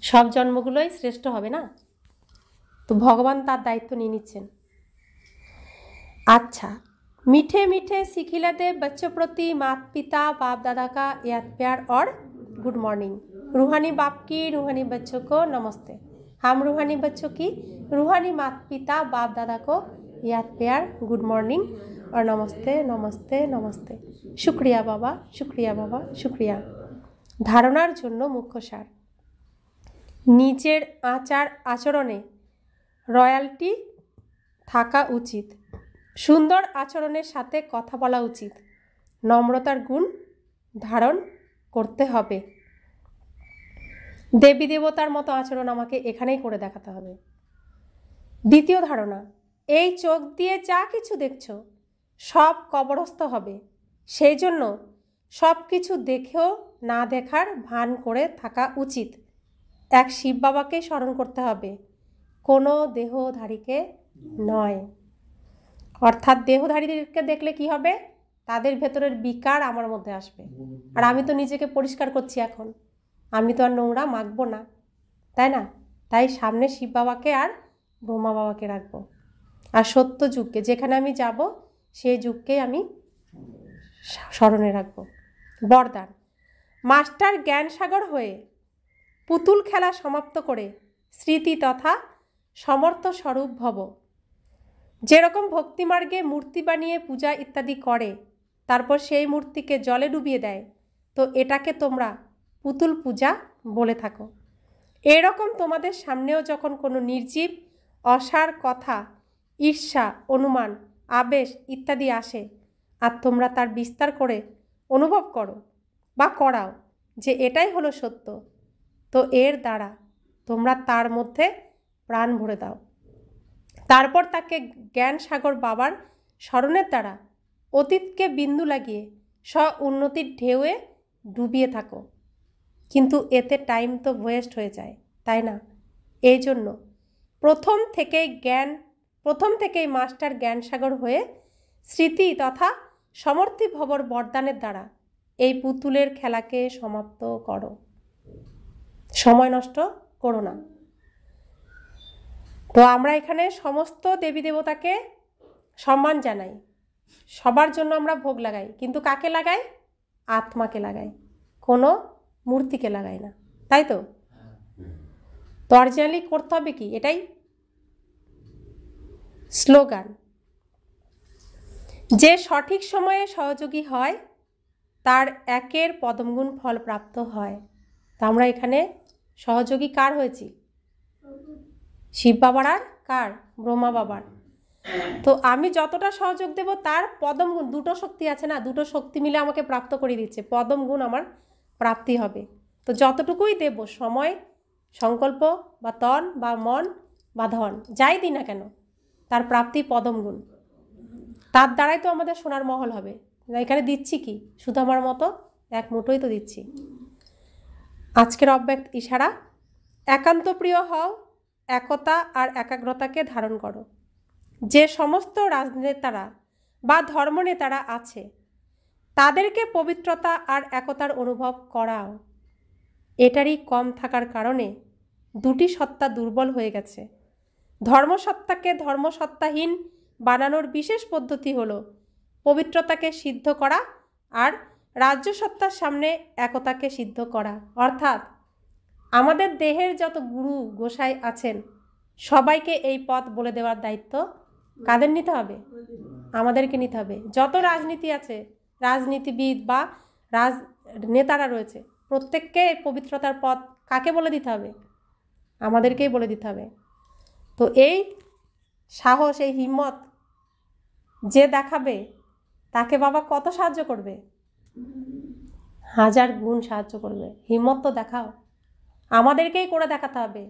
সব জন্মগুলোই শ্রেষ্ঠ হবে না? তো ভগবান তার দায়িত্ব নিয়ে নিচ্ছেন। अच्छा, मीठे मीठे सिखिला दे बच्चों प्रति माता पिता बाप दादा का याद प्यार और गुड मॉर्निंग। रूहानी बाप की रूहानी बच्चों को नमस्ते। हम रूहानी बच्चों की रूहानी माता पिता बाप दादा को याद प्यार, गुड मॉर्निंग और नमस्ते नमस्ते नमस्ते। शुक्रिया बाबा, शुक्रिया बाबा, शुक्रिया। धारणार जन्य मुख्य सार, निजेर आचार आचरणे रय्याल्टी थाका उचित, सुंदर आचरणेर साथे कथा बला उचित, নম্রতার गुण धारण करते हबे। देवी देवतार मतो आचरण आमाके एखानेई करे देखाते हबे। द्वितीय धारणा, এই চোখ দিয়ে যা কিছু দেখছো সব কবরস্থ হবে, সেই জন্য সব কিছু দেখেও না দেখার ভান করে থাকা উচিত। এক শিব বাবাকে স্মরণ করতে হবে, কোনো দেহধারীকে নয়। অর্থাৎ দেহধারীদেরকে দেখলে কি হবে? তাদের ভেতরের বিকার আমার মধ্যে আসবে। আর আমি তো নিজেকে পরিষ্কার করছি এখন, আমি তো আর নোংরা মাখবো না, তাই না? তাই সামনে শিব বাবাকে আর ব্রহ্মা বাবাকে রাখবো। আর সত্য যুগকে, যেখানে আমি যাব সেই যুগকেই আমি স্মরণে রাখবো। বরদান, মাস্টার জ্ঞানসাগর হয়ে পুতুল খেলা সমাপ্ত করে স্মৃতি তথা সমর্থ স্বরূপ ভব। যেরকম ভক্তিমার্গে মূর্তি বানিয়ে পূজা ইত্যাদি করে, তারপর সেই মূর্তিকে জলে ডুবিয়ে দেয়, তো এটাকে তোমরা পুতুল পূজা বলে থাকো। এরকম তোমাদের সামনেও যখন কোনো নির্জীব অসার কথা, ঈর্ষা, অনুমান, আবেশ ইত্যাদি আসে, আর তোমরা তার বিস্তার করে অনুভব করো বা করাও যে এটাই হলো সত্য, তো এর দ্বারা তোমরা তার মধ্যে প্রাণ ভরে দাও। তারপর তাকে জ্ঞান সাগর বাবার স্মরণের দ্বারা অতীতকে বিন্দু লাগিয়ে স্ব উন্নতির ঢেউয়ে ডুবিয়ে থাকো। কিন্তু এতে টাইম তো ওয়েস্ট হয়ে যায়, তাই না? এই জন্য প্রথম থেকেই মাস্টার জ্ঞানসাগর হয়ে স্মৃতি তথা সমর্থি ভবর বরদানের দ্বারা এই পুতুলের খেলাকে সমাপ্ত করো। সময় নষ্ট করো না। তো আমরা এখানে সমস্ত দেবী দেবতাকে সম্মান জানাই, সবার জন্য আমরা ভোগ লাগাই, কিন্তু কাকে লাগাই? আত্মাকে লাগাই, কোনো মূর্তিকে লাগাই না, তাই তো? তো অরিজিনালি করতে হবে কি? এটাই স্লোগান। যে সঠিক সময়ে সহযোগী হয় তার একের পদমগুণ ফল প্রাপ্ত হয়। তো আমরা এখানে সহযোগী কার হয়েছি? শিব বাবার আর কার? ব্রহ্মা বাবার। তো আমি যতটা সহযোগ দেব তার পদম গুণ, দুটো শক্তি আছে না, দুটো শক্তি মিলে আমাকে প্রাপ্ত করে দিচ্ছে, পদম গুণ আমার প্রাপ্তি হবে। তো যতটুকুই দেব, সময়, সংকল্প বা তন বা মন বা ধন যাই দিই না কেন, তার প্রাপ্তি পদম গুণ। তার দ্বারাই তো আমাদের সোনার মহল হবে। এখানে দিচ্ছি কি? শুধু আমার মতো এক মুঠোই তো দিচ্ছি। আজকের অব্যক্ত ইশারা, একান্ত প্রিয় হও, একতা আর একাগ্রতাকে ধারণ করো। যে সমস্ত রাজনেতারা বা ধর্মনেতারা আছে তাদেরকে পবিত্রতা আর একতার অনুভব করাও। এটারই কম থাকার কারণে দুটি সত্তা দুর্বল হয়ে গেছে। ধর্মসত্তাকে ধর্মসত্তাহীন বানানোর বিশেষ পদ্ধতি হলো পবিত্রতাকে সিদ্ধ করা আর রাজ্যসত্তার সামনে একতাকে সিদ্ধ করা। অর্থাৎ আমাদের দেহের যত গুরু গোসাই আছেন সবাইকে এই পথ বলে দেওয়ার দায়িত্ব কাদের নিতে হবে? আমাদেরকে নিতে হবে। যত রাজনীতি আছে, রাজনীতিবিদ বা রাজনেতারা রয়েছে, প্রত্যেককে পবিত্রতার পথ কাকে বলে দিতে হবে? আমাদেরকেই বলে দিতে হবে। তো এই সাহস, এই হিম্মত যে দেখাবে তাকে বাবা কত সাহায্য করবে? 1000 গুণ সাহায্য করবে। হিম্মত তো দেখাও, আমাদেরকেই করে দেখাতে হবে।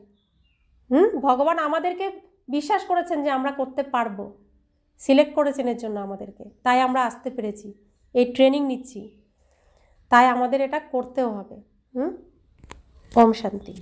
ভগবান আমাদেরকে বিশ্বাস করেছেন যে আমরা করতে পারবো, সিলেক্ট করেছেন এর জন্য আমাদেরকে, তাই আমরা আসতে পেরেছি, এই ট্রেনিং নিচ্ছি, তাই আমাদের এটা করতেও হবে। ওম শান্তি।